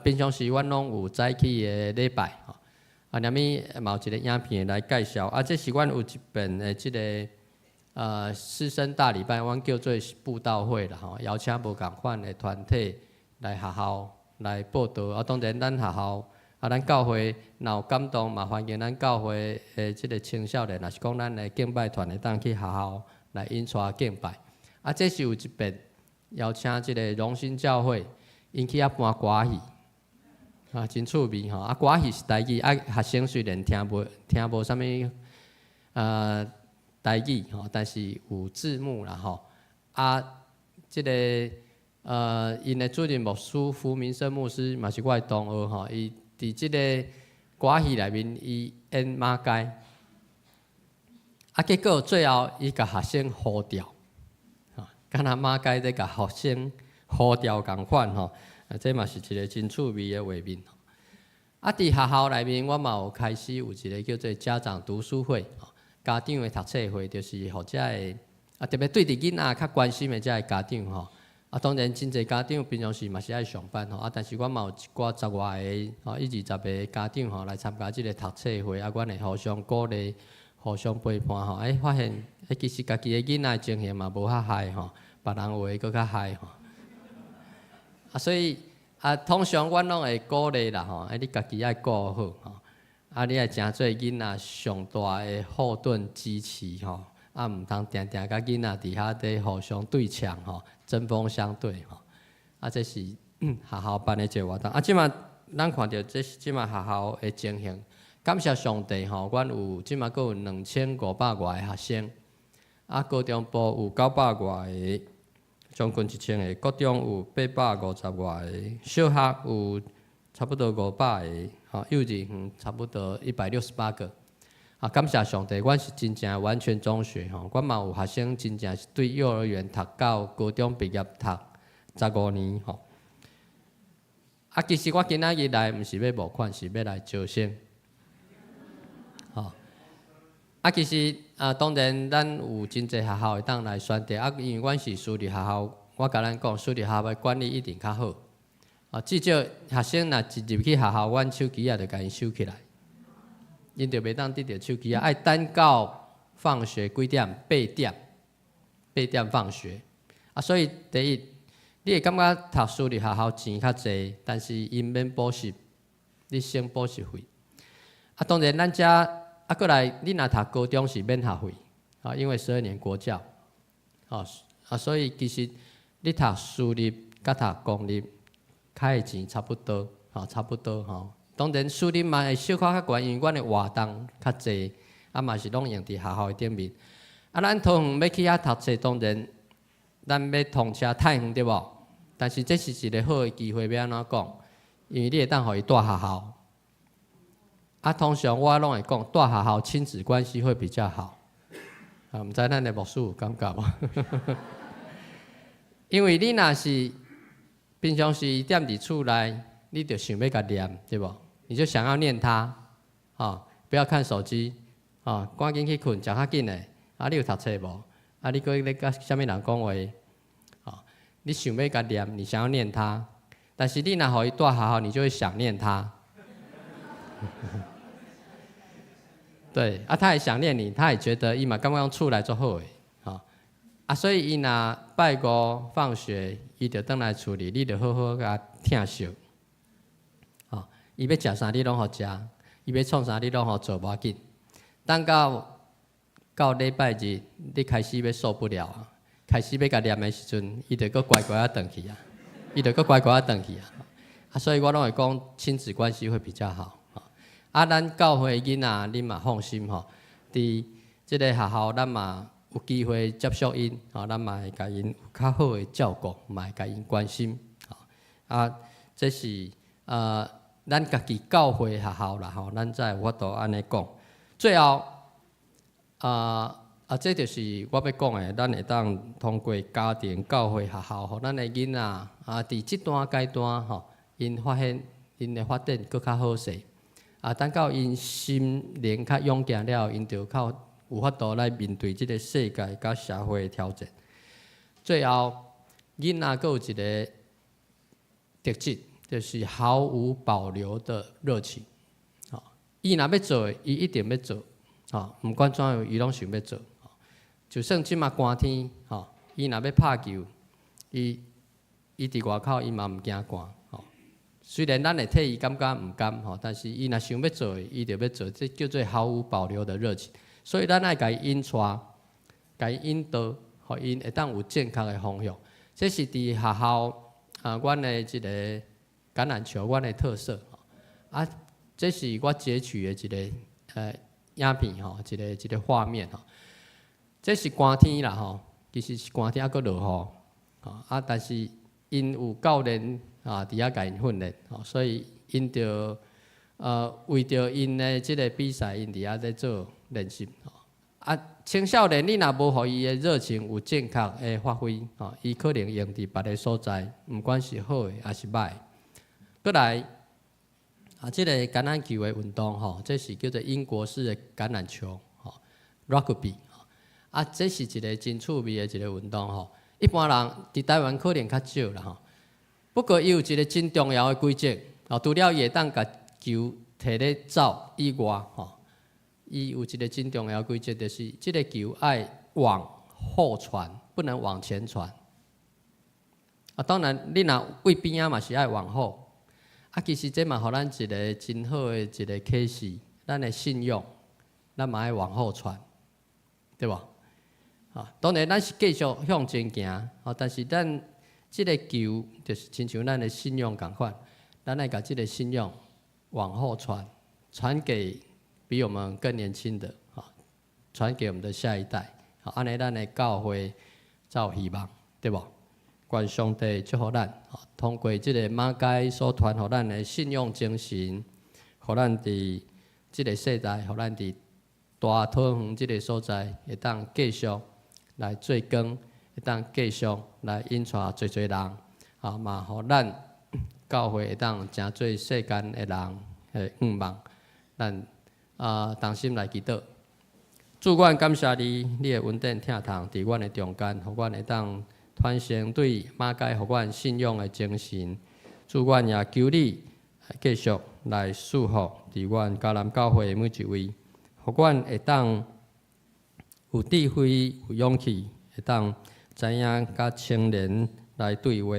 平常时阮拢有早起的礼拜念咪嘛有一个影片来介绍这是阮有一遍的即个师生大礼拜，阮叫做布道会啦邀请无共款的团体来学校来报道当然咱学校咱教会若有感动嘛，欢迎咱教会的即个青少年，若是讲咱的敬拜团会当去学校来引带敬拜这是有一遍。邀请即个荣兴教会，因去搬歌戏，真趣味歌戏是台语，学生虽然听无啥物台语但是有字幕啦即个因的主任牧师胡明生牧师嘛是我的同学伊伫即个歌戏内面伊演马街，结果最后伊甲学生呼调。敢若马街在甲学生呼调共款这嘛是一个真趣味的画面伫学校内面，我嘛有开始有一个叫做家长读书会家长的读册会，就是互遮个特别对伫囡仔较关心的遮个家长当然真侪家长平常时嘛是爱上班但是我嘛有一寡10外个1、20个家长来参加即个读册会阮会互相鼓励，互相陪伴吼，发现其实家己的囡仔情形嘛无遐害吼，别人有诶佫较害吼。所以通常阮拢会鼓励啦吼，你家己爱顾好吼，你爱诚做囡仔上大诶后盾支持吼，毋通定定甲囡仔伫遐底互相对呛吼，针锋相对吼，这是学校办诶一个活动。即马咱看到这是即马学校诶情形，感谢上帝吼，阮有即马佫有2500外个学生，高中部有900外个。将近1000个，国中有850外个，小学有差不多500个，幼稚园差不多168个。感谢上帝，阮是真正完全中学吼，阮嘛有学生真正是对幼儿园读到高中毕业读15年吼。其实我今仔日来毋是要募款，是要来招生。其实当然咱有真侪学校会当来选择，因为阮是私立学校，我甲咱讲，私立学校的管理一定较好。至少学生若一入去学校，阮手机就甲因收起来，因就袂当得着手机爱等到放学几点？8点放学。所以第一，你会感觉读私立学校钱较济，但是因免补习，你省补习费。当然咱遮。过来，你若读高中是免学费，因为12年国教，所以其实你读私立甲读公立，开的钱差不多，差不多吼。当然私立嘛会小可较悬，因为阮的活动较济，嘛是拢用伫学校的顶面。咱桃园要去遐读册，当然咱要通车太远对无？但是这是一个好的机会，要安怎讲？因为你会当互伊住学校。通常我拢会讲，住学校亲子关系会比较好。毋知咱的牧师有感觉无？因为你若是平常时踮伫厝内，你就想要甲念，对无？你就想要念它，不要看手机，赶紧去困，食较紧的。你有读册无？你搁咧甲啥物人讲话？你想要甲念，你想要念它，但是你若互伊住学校，你就会想念它。对，他也想念你，他也觉得伊嘛感觉用厝内做好诶，所以伊若拜五放学，伊就倒来厝里，你就好好甲听惜，伊要食啥你拢好食，伊要创啥你拢好做，无要紧。等到礼拜日，你开始要受不了，开始要甲念诶时阵，伊就搁乖乖啊转去啊，所以我拢会讲亲子关系会比较好。咱教会囡仔，恁嘛放心吼。伫即个学校，咱嘛有机会接触因，咱嘛会甲因有较好的照顾，嘛会甲因关心。这是咱家己教会学校啦，咱才有法度安尼讲。最后，这就是我要讲的，咱会当通过家庭、教会、学校，互咱的囡仔伫即段阶段因发现因的发展搁较好势。等到因心灵较勇健了，因就较有法度来面对即个世界甲社会的挑战。最后，囡仔佫有一个特质，就是毫无保留的热情。伊若要做，伊一定要做。毋管怎样，伊拢想要做。就算即马寒天，伊若要拍球，伊伫外口，伊嘛毋惊寒。虽然咱会替伊感觉毋甘但是伊若想要做，伊就要做，这叫做毫无保留的热情。所以咱爱甲伊引带，甲伊引导，互因会当有正确的方向。这是伫学校阮的一个橄榄球，阮的特色。这是我截取的一个影片一个画面这是寒天啦其实是寒天佫落雨但是因有教练。伫遐甲因训练，所以因着为着因的即个比赛，因伫遐在做练习。青少年你若无互伊的热情有正确的发挥，伊可能用伫别个所在，毋管是好的还是歹。过来即个橄榄球的运动这是叫做英国式的橄榄球，rugby。这是一个真趣味的一个运动一般人伫台湾可能较少啦不过，伊有一个真重要的规则，除了会当甲球摕咧走以外，伊有一个真重要规则，就是这个球爱往后传，不能往前传。啊，当然你若位边啊嘛是爱往后。啊，其实这嘛，互咱一个真好的一个启示，咱的信用，咱嘛爱往后传，对无？啊，当然咱是继续向前行，啊，但是咱这个球就是亲像咱的信用共款，咱爱把这个信用往后传，传给比我们更年轻的，啊，传给我们的下一代，啊，安尼咱的教会才有希望，对无？愿上帝祝福咱，通过这个马街所传予咱的信用精神，予咱伫这个世代，予咱伫大桃园这个所在，会当继续来做工，会当继续来引带侪人，啊嘛，予咱教会会当诚做世间的人的愿望，咱同心来祈祷。主，阮感谢你，你的稳定听堂伫阮的中间，予阮会当传承对马街予阮信用的精神。主，阮也求你继续来祝福伫阮迦南教会的每一位，予阮会当有智慧、有勇气，会当知影甲青年来对话。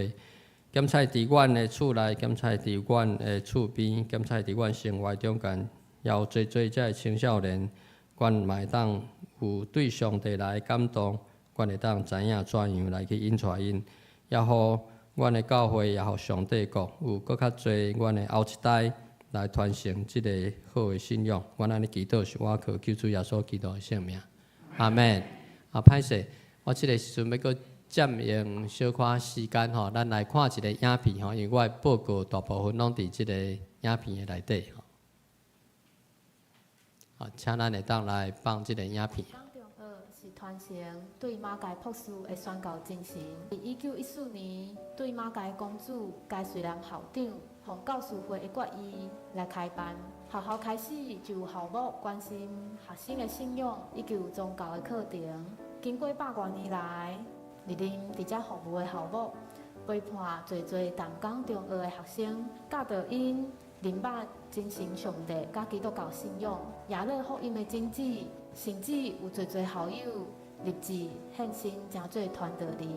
检采伫阮的厝内，检采伫阮的厝边，检采伫阮生活中间，也有侪侪遮青少年，阮嘛会当有对上帝来感动。阮会当知影怎样来去引带因，也互阮的教会，也互上帝国有搁较侪阮的后一代来传承即个好的信仰。阮安尼祈祷是我靠救主耶稣基督的圣名，阿门。啊，歹势，我即个时阵要搁占用小可时间吼，咱来看一个影片吼，因为我的报告大部分拢伫即个影片的内底吼。好，请咱会当来放即个影片。是传承对马街朴素的宣告精神。1914年，对马街公主该随南校长向教师会的决议来开办。学校开始就有校务关心学生的信仰以及有宗教的课程。经过100多年来，历任伫遮服务的校务，陪伴侪淡江中学的学生，教导因明白真神上帝甲基督教信仰，也乐福音的宗旨。甚至有侪校友立志献身，成做传道人。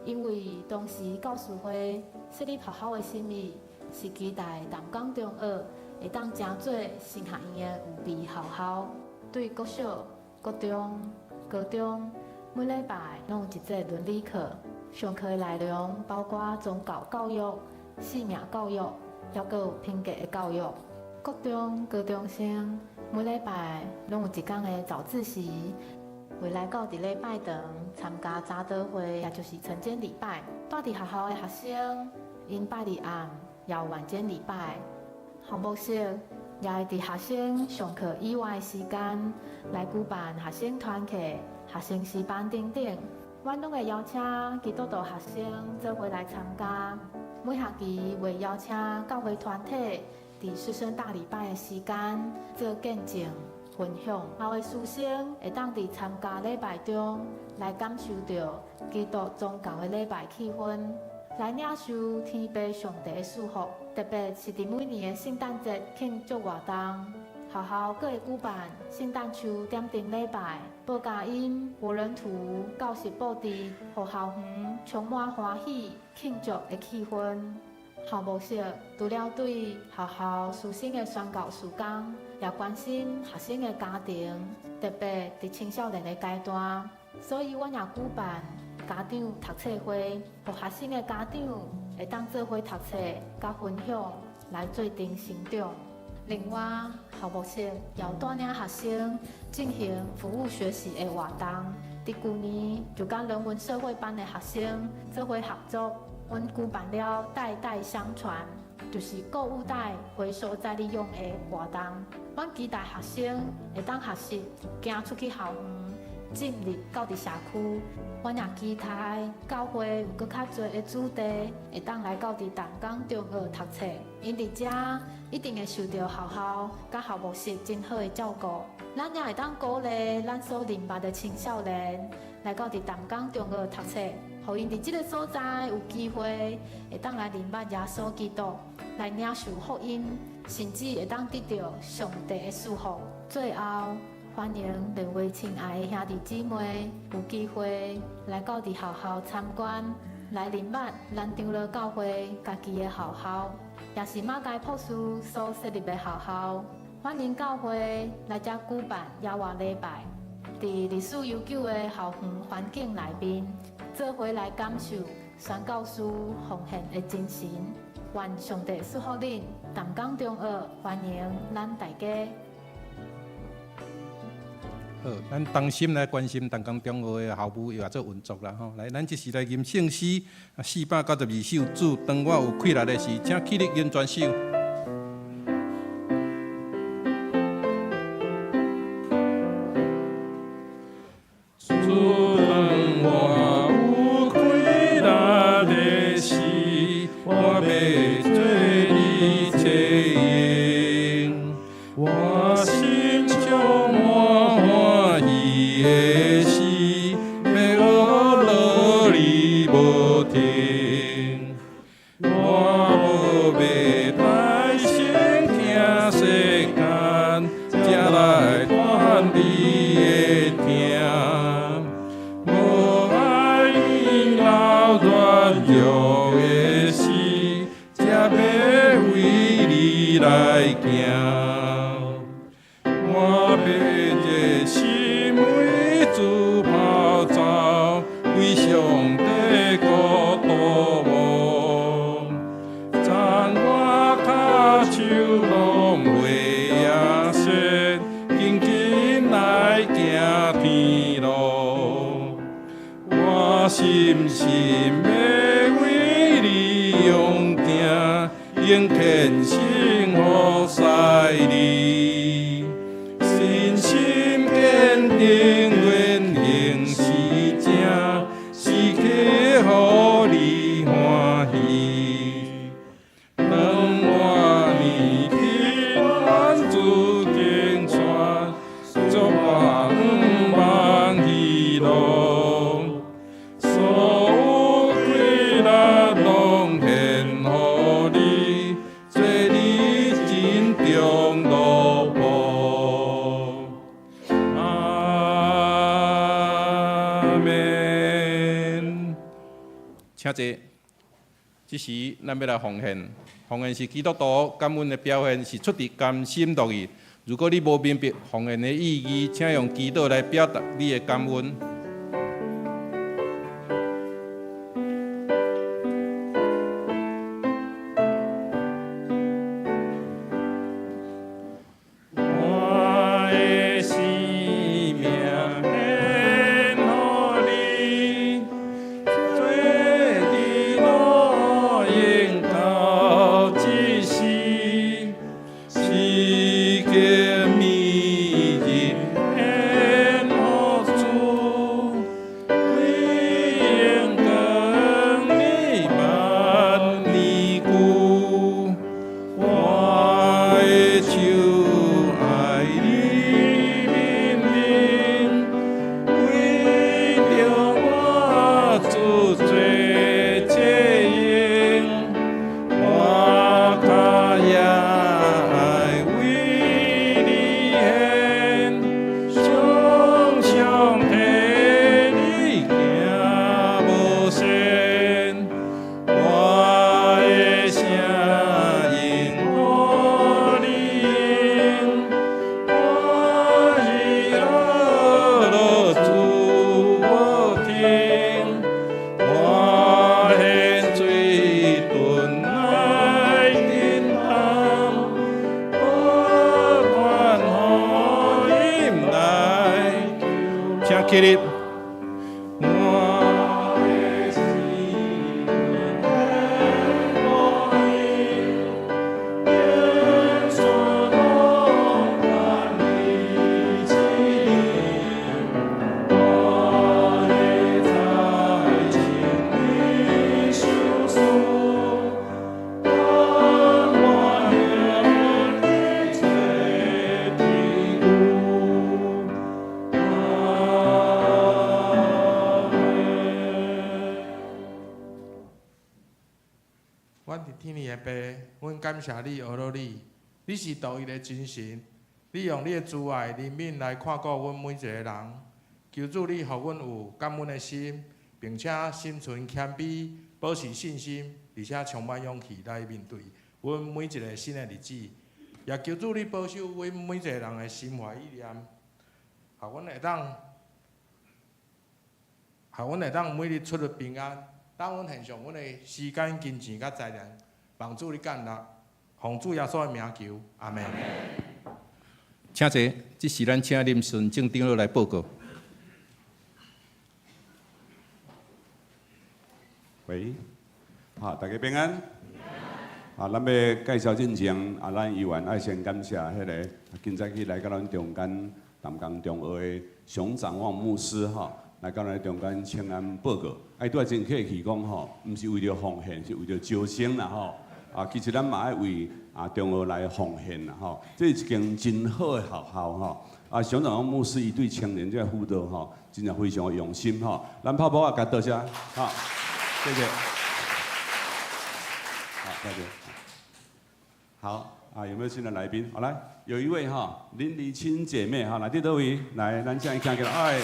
因为当时教师会设立学校的心意，是期待淡江中学会当成做神学院的有备校校。对国小、国中、高中，每礼拜拢有一节伦理课，上课的内容包括宗教教育、性命教育，还有品格的教育。国中、高中生每礼拜拢有一天的早自习，回来到伫礼拜堂参加早祷会，也就是晨间礼拜。住伫学校的学生，因拜日暗也有晚间礼拜。校务室也会伫学生上课以外的时间来举办学生团契、学生诗班等等。阮拢会邀请基督徒学生做伙来参加。每学期会邀请教会团体。伫师生大礼拜的时间做见证分享，校的师生会当伫参加礼拜中来感受到基督宗教的礼拜气氛，来领受天父上帝的祝福。特别是伫每年的圣诞节庆祝活动，学校阁会举办圣诞树点灯礼拜、报佳音、活人图、教室布置，互校园充满欢喜庆祝的气氛。校务室除了对学校师生的宣教事工，也关心学生的家庭，特别伫青少年的阶段，所以阮也举办家长读册会，互学生的家长会当做伙读册、甲分享，来做阵成长。另外，校务室也有带领学生进行服务学习的活动。伫去年就甲人文社会班的学生做伙合作。阮举办了代代相传，就是购物袋回收再利用的活动。阮期待学生会当学习，行出去校园，进入到伫社区。阮也期待教会有搁较侪的子弟会当来到伫淡江中学读册，因伫遮一定会受到学校甲校务室真好的照顾。咱也会当鼓励咱所认捌的青少年来到伫淡江中学读册。互因伫即个所在有机会会当来认捌耶稣基督，来领受福音，甚至会当得到上帝的祝福。最后，欢迎两位亲爱的兄弟姊妹有机会来到伫学校参观，来认识咱长老教会家己的校校，也是马街朴树所设立的校校。欢迎教会来这举办邀约礼拜，在历史悠久的校园环境内面，做伙来感受宣教师奉献的精神。愿上帝赐福恁，淡江中学欢迎咱大家。好，咱同心来关心淡江中学的校务又做运作啦吼。来，咱即时来吟圣诗492首，主当我有困难的时，请起立吟全首。主当我有困难的时，我要做你切用，我心中满欢喜的事，要学你无停。我无要太先听世间，才来传你的听。无爱你老软弱的事，才要为你来行。我要热心为主跑走，为上帝国度梦。赞我脚手拢袂亚雪，紧紧来行天路。我深深要为你用行，用虔诚服侍你。信心坚定，愿行是正，时刻互你欢喜。当我年轻安主经传，祝我毋忘喜乐。所有困难拢献互你，做你真重路步。阿门。请坐。即时咱要来奉献，奉献是基督徒感恩的表现，是出自甘心乐意。如果你无明白奉献的意义，请用祈祷来表达你的感恩。我的生命献互你，做你路引到一时，世界迷人献互主，为永更你万年久。我的手爱你命令，为着我主做这用，我脚也爱为你献，常常替你行无限。我的声音互你用，我已学了主我听。我献水顿来叮当，我愿互音来救。请起立。我的生命献互你，愿所拢愿你指引。我的在情你受诉，当我愿你做庇护。阮伫天父的爸，阮感谢你，学了你，你是独一的真神，你用你的慈爱、怜悯来看顾阮每一个人。求主你，互阮有感恩的心，并且心存谦卑，保持信心，而且充满勇气来面对阮每一个新的日子。也求主你保守阮每一个人的心怀意念，互阮会当每日出入平安。当阮献上阮的时间、金钱甲财力，望主你干纳，奉主耶稣的名求，阿门。请坐，这是咱请林顺正长老来报告。喂，好，大家平安。啊，咱要介绍进前，咱议员爱先感谢迄个今早起来到咱中间淡江中学的熊展望牧师来到咱中间请咱报告。拄仔真客气讲毋是为着奉献，是为着招生啦其实咱嘛爱为中学来奉献啦这是一间真好的学校熊展望牧师伊对青年这个辅导真正非常的用心咱泡泡甲多谢谢谢。好，谢谢。好有没有新的来宾？好，来，有一位林梨青姐妹来第多位？来，咱这样看给来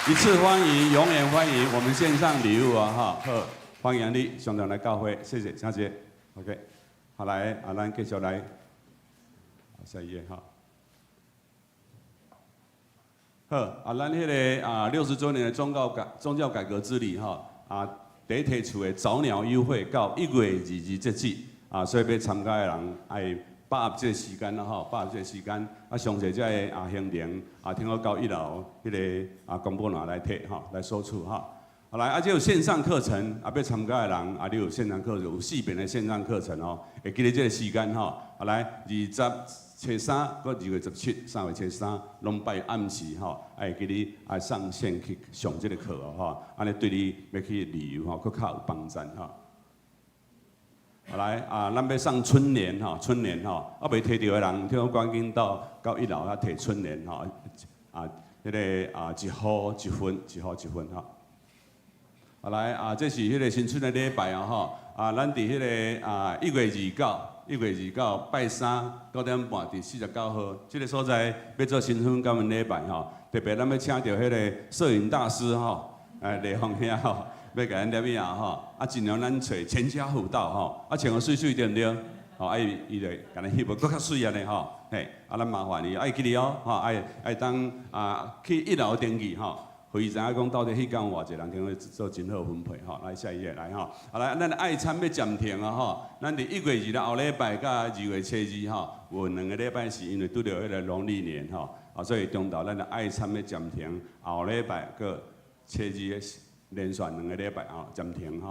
一次欢迎，永远欢迎。我们线上礼物好，欢迎你上场来教会，谢谢，谢谢。OK， 好来咱继续来，下一页好咱迄个60周年的宗教改革之旅第一提出的早鸟优惠到1月22节止所以要参加的人爱把握这个时间把握这个时间详细这个行程听说到1楼迄个公布栏来摕来索取好来这有线上课程要参加的人你有线上课程有4遍的线上课程会记得这个时间来20/3搁2月17、3月13，拢拜暗时会记你上线去上这个课安尼对你要去旅游搁较有帮助来咱要上春联春联未摕到的人，听我赶紧到1楼摕春联迄个1号1分，1号1分来这是迄个新春的礼拜咱伫迄个1月29拜三9点半伫49号，这个所在要做新春感恩礼拜特别咱要请到迄个摄影大师雷锋兄要甲咱摄影尽量咱找前车后道穿个水水对毋对？伊就甲咱翕个搁较水安尼咱麻烦你记哩爱当去1楼登记互伊知影讲到底迄天有偌济人，听说做真好分配来下一页来来，咱爱餐要暂停咱伫1月2日后礼拜甲2月7日有2个礼拜是因为拄着迄个农历年所以中昼咱爱餐要暂停，后礼拜个7日连续2个礼拜暂停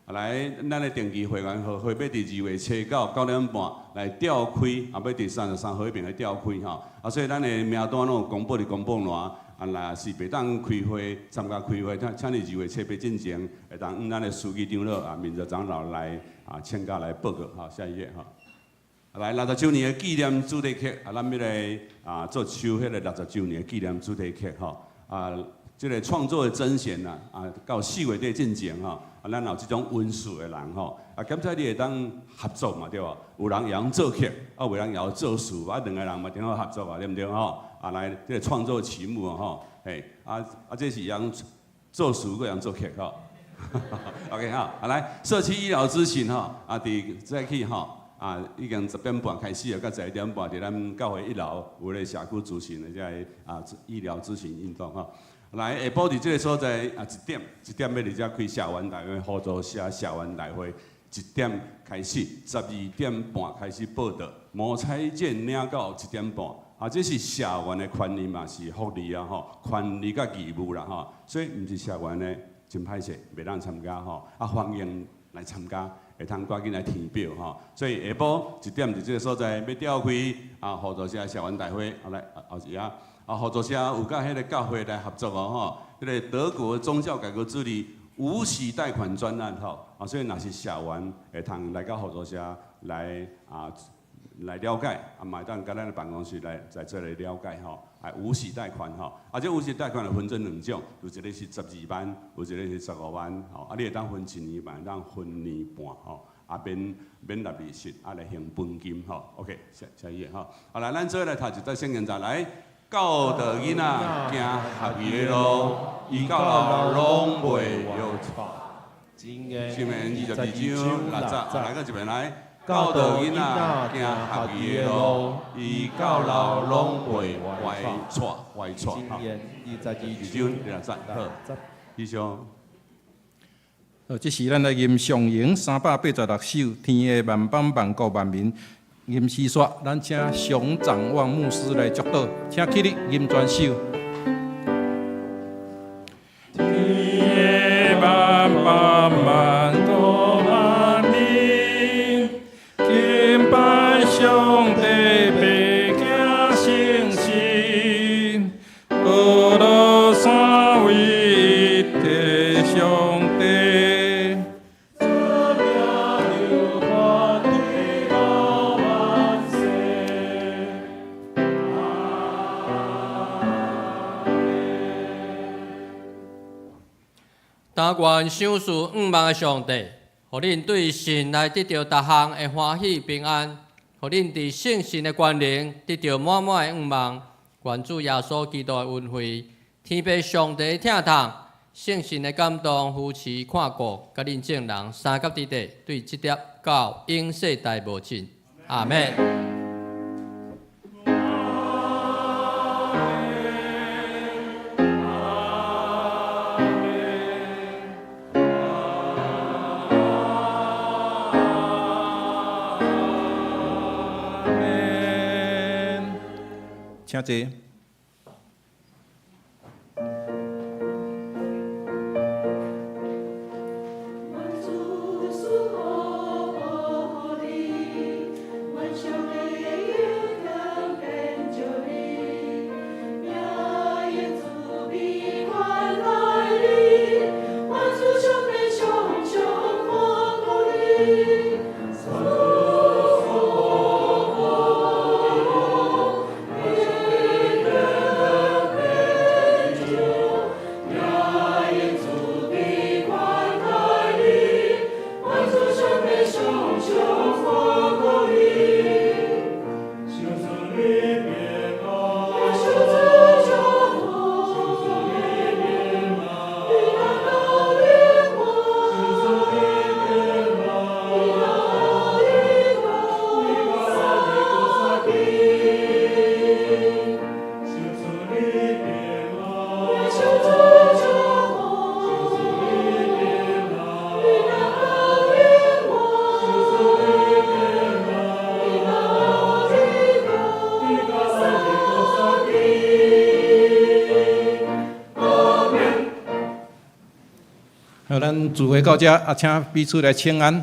来，咱的定期会员号要伫2月7到9点半来调开，要伫33号迄边来调开所以咱的名单拢有公布伫公布栏。若是袂当开会参加开会，请你2月7日进前会当咱的书记长老民族长老来请假来报告下一页来60周年的纪念主题曲咱要来做抽迄个60周年的纪念主题曲这个创作的甄选到4月底进前咱有这种温数的人感谢你会当合作嘛对吧？有人会晓做曲，有人会晓做词2个人嘛挺好合作对不对来这个创作曲目这是样做词个样做曲OK 来社区医疗咨询伫早起已经10点半开始到11点半伫咱教会1楼有咧社区咨询的这医疗咨询运动来下晡伫这个所在1点要伫遮开社员大会，合作社社员大会1点开始，12点半开始报道，无彩券领到1点半。这是社员的权利嘛，是福利权利甲义务啦所以毋是社员的真歹势，袂当参加欢迎来参加，会通赶紧来填表所以下晡1点伫这个所在要调开合作社社员大会，来后一下合作社有甲迄个教会来合作迄个德国宗教改革之旅无息贷款专案所以若是社员会通来到合作社来来了解，嘛会当甲咱的办公室来在这里了解无息贷款这无息贷款就分做2种，有一个是12万，有一个是15万你会当分1年，嘛会当分年半免纳利息，来还本金吼。OK， 下一页吼。好来，咱做来读一段圣经，再来。教导囡仔行合宜的路，伊到老拢袂摇错。新年22章6节，来个一遍来。教导囡仔行合宜的路，伊到老拢袂歪错。新年22章6节，好，以上。这是咱来吟上营386首，天的万邦万国万民。吟诗说，咱请上长望牧师来祝祷，请起立吟全首。天的万邦万国万民，敬拜上帝，白行圣事，阿罗三位一体上帝。但愿赏赐5万的上帝，互恁对神来得到逐项的欢喜平安，互恁伫圣神的关联得到满满的5万。愿主耶稣基督的恩惠、天父上帝的疼痛、圣神的感动、扶持看顾，甲恁众人三甲之地，对这点到永世代无尽。阿门。请坐。好，咱聚会到这，请彼此来请安。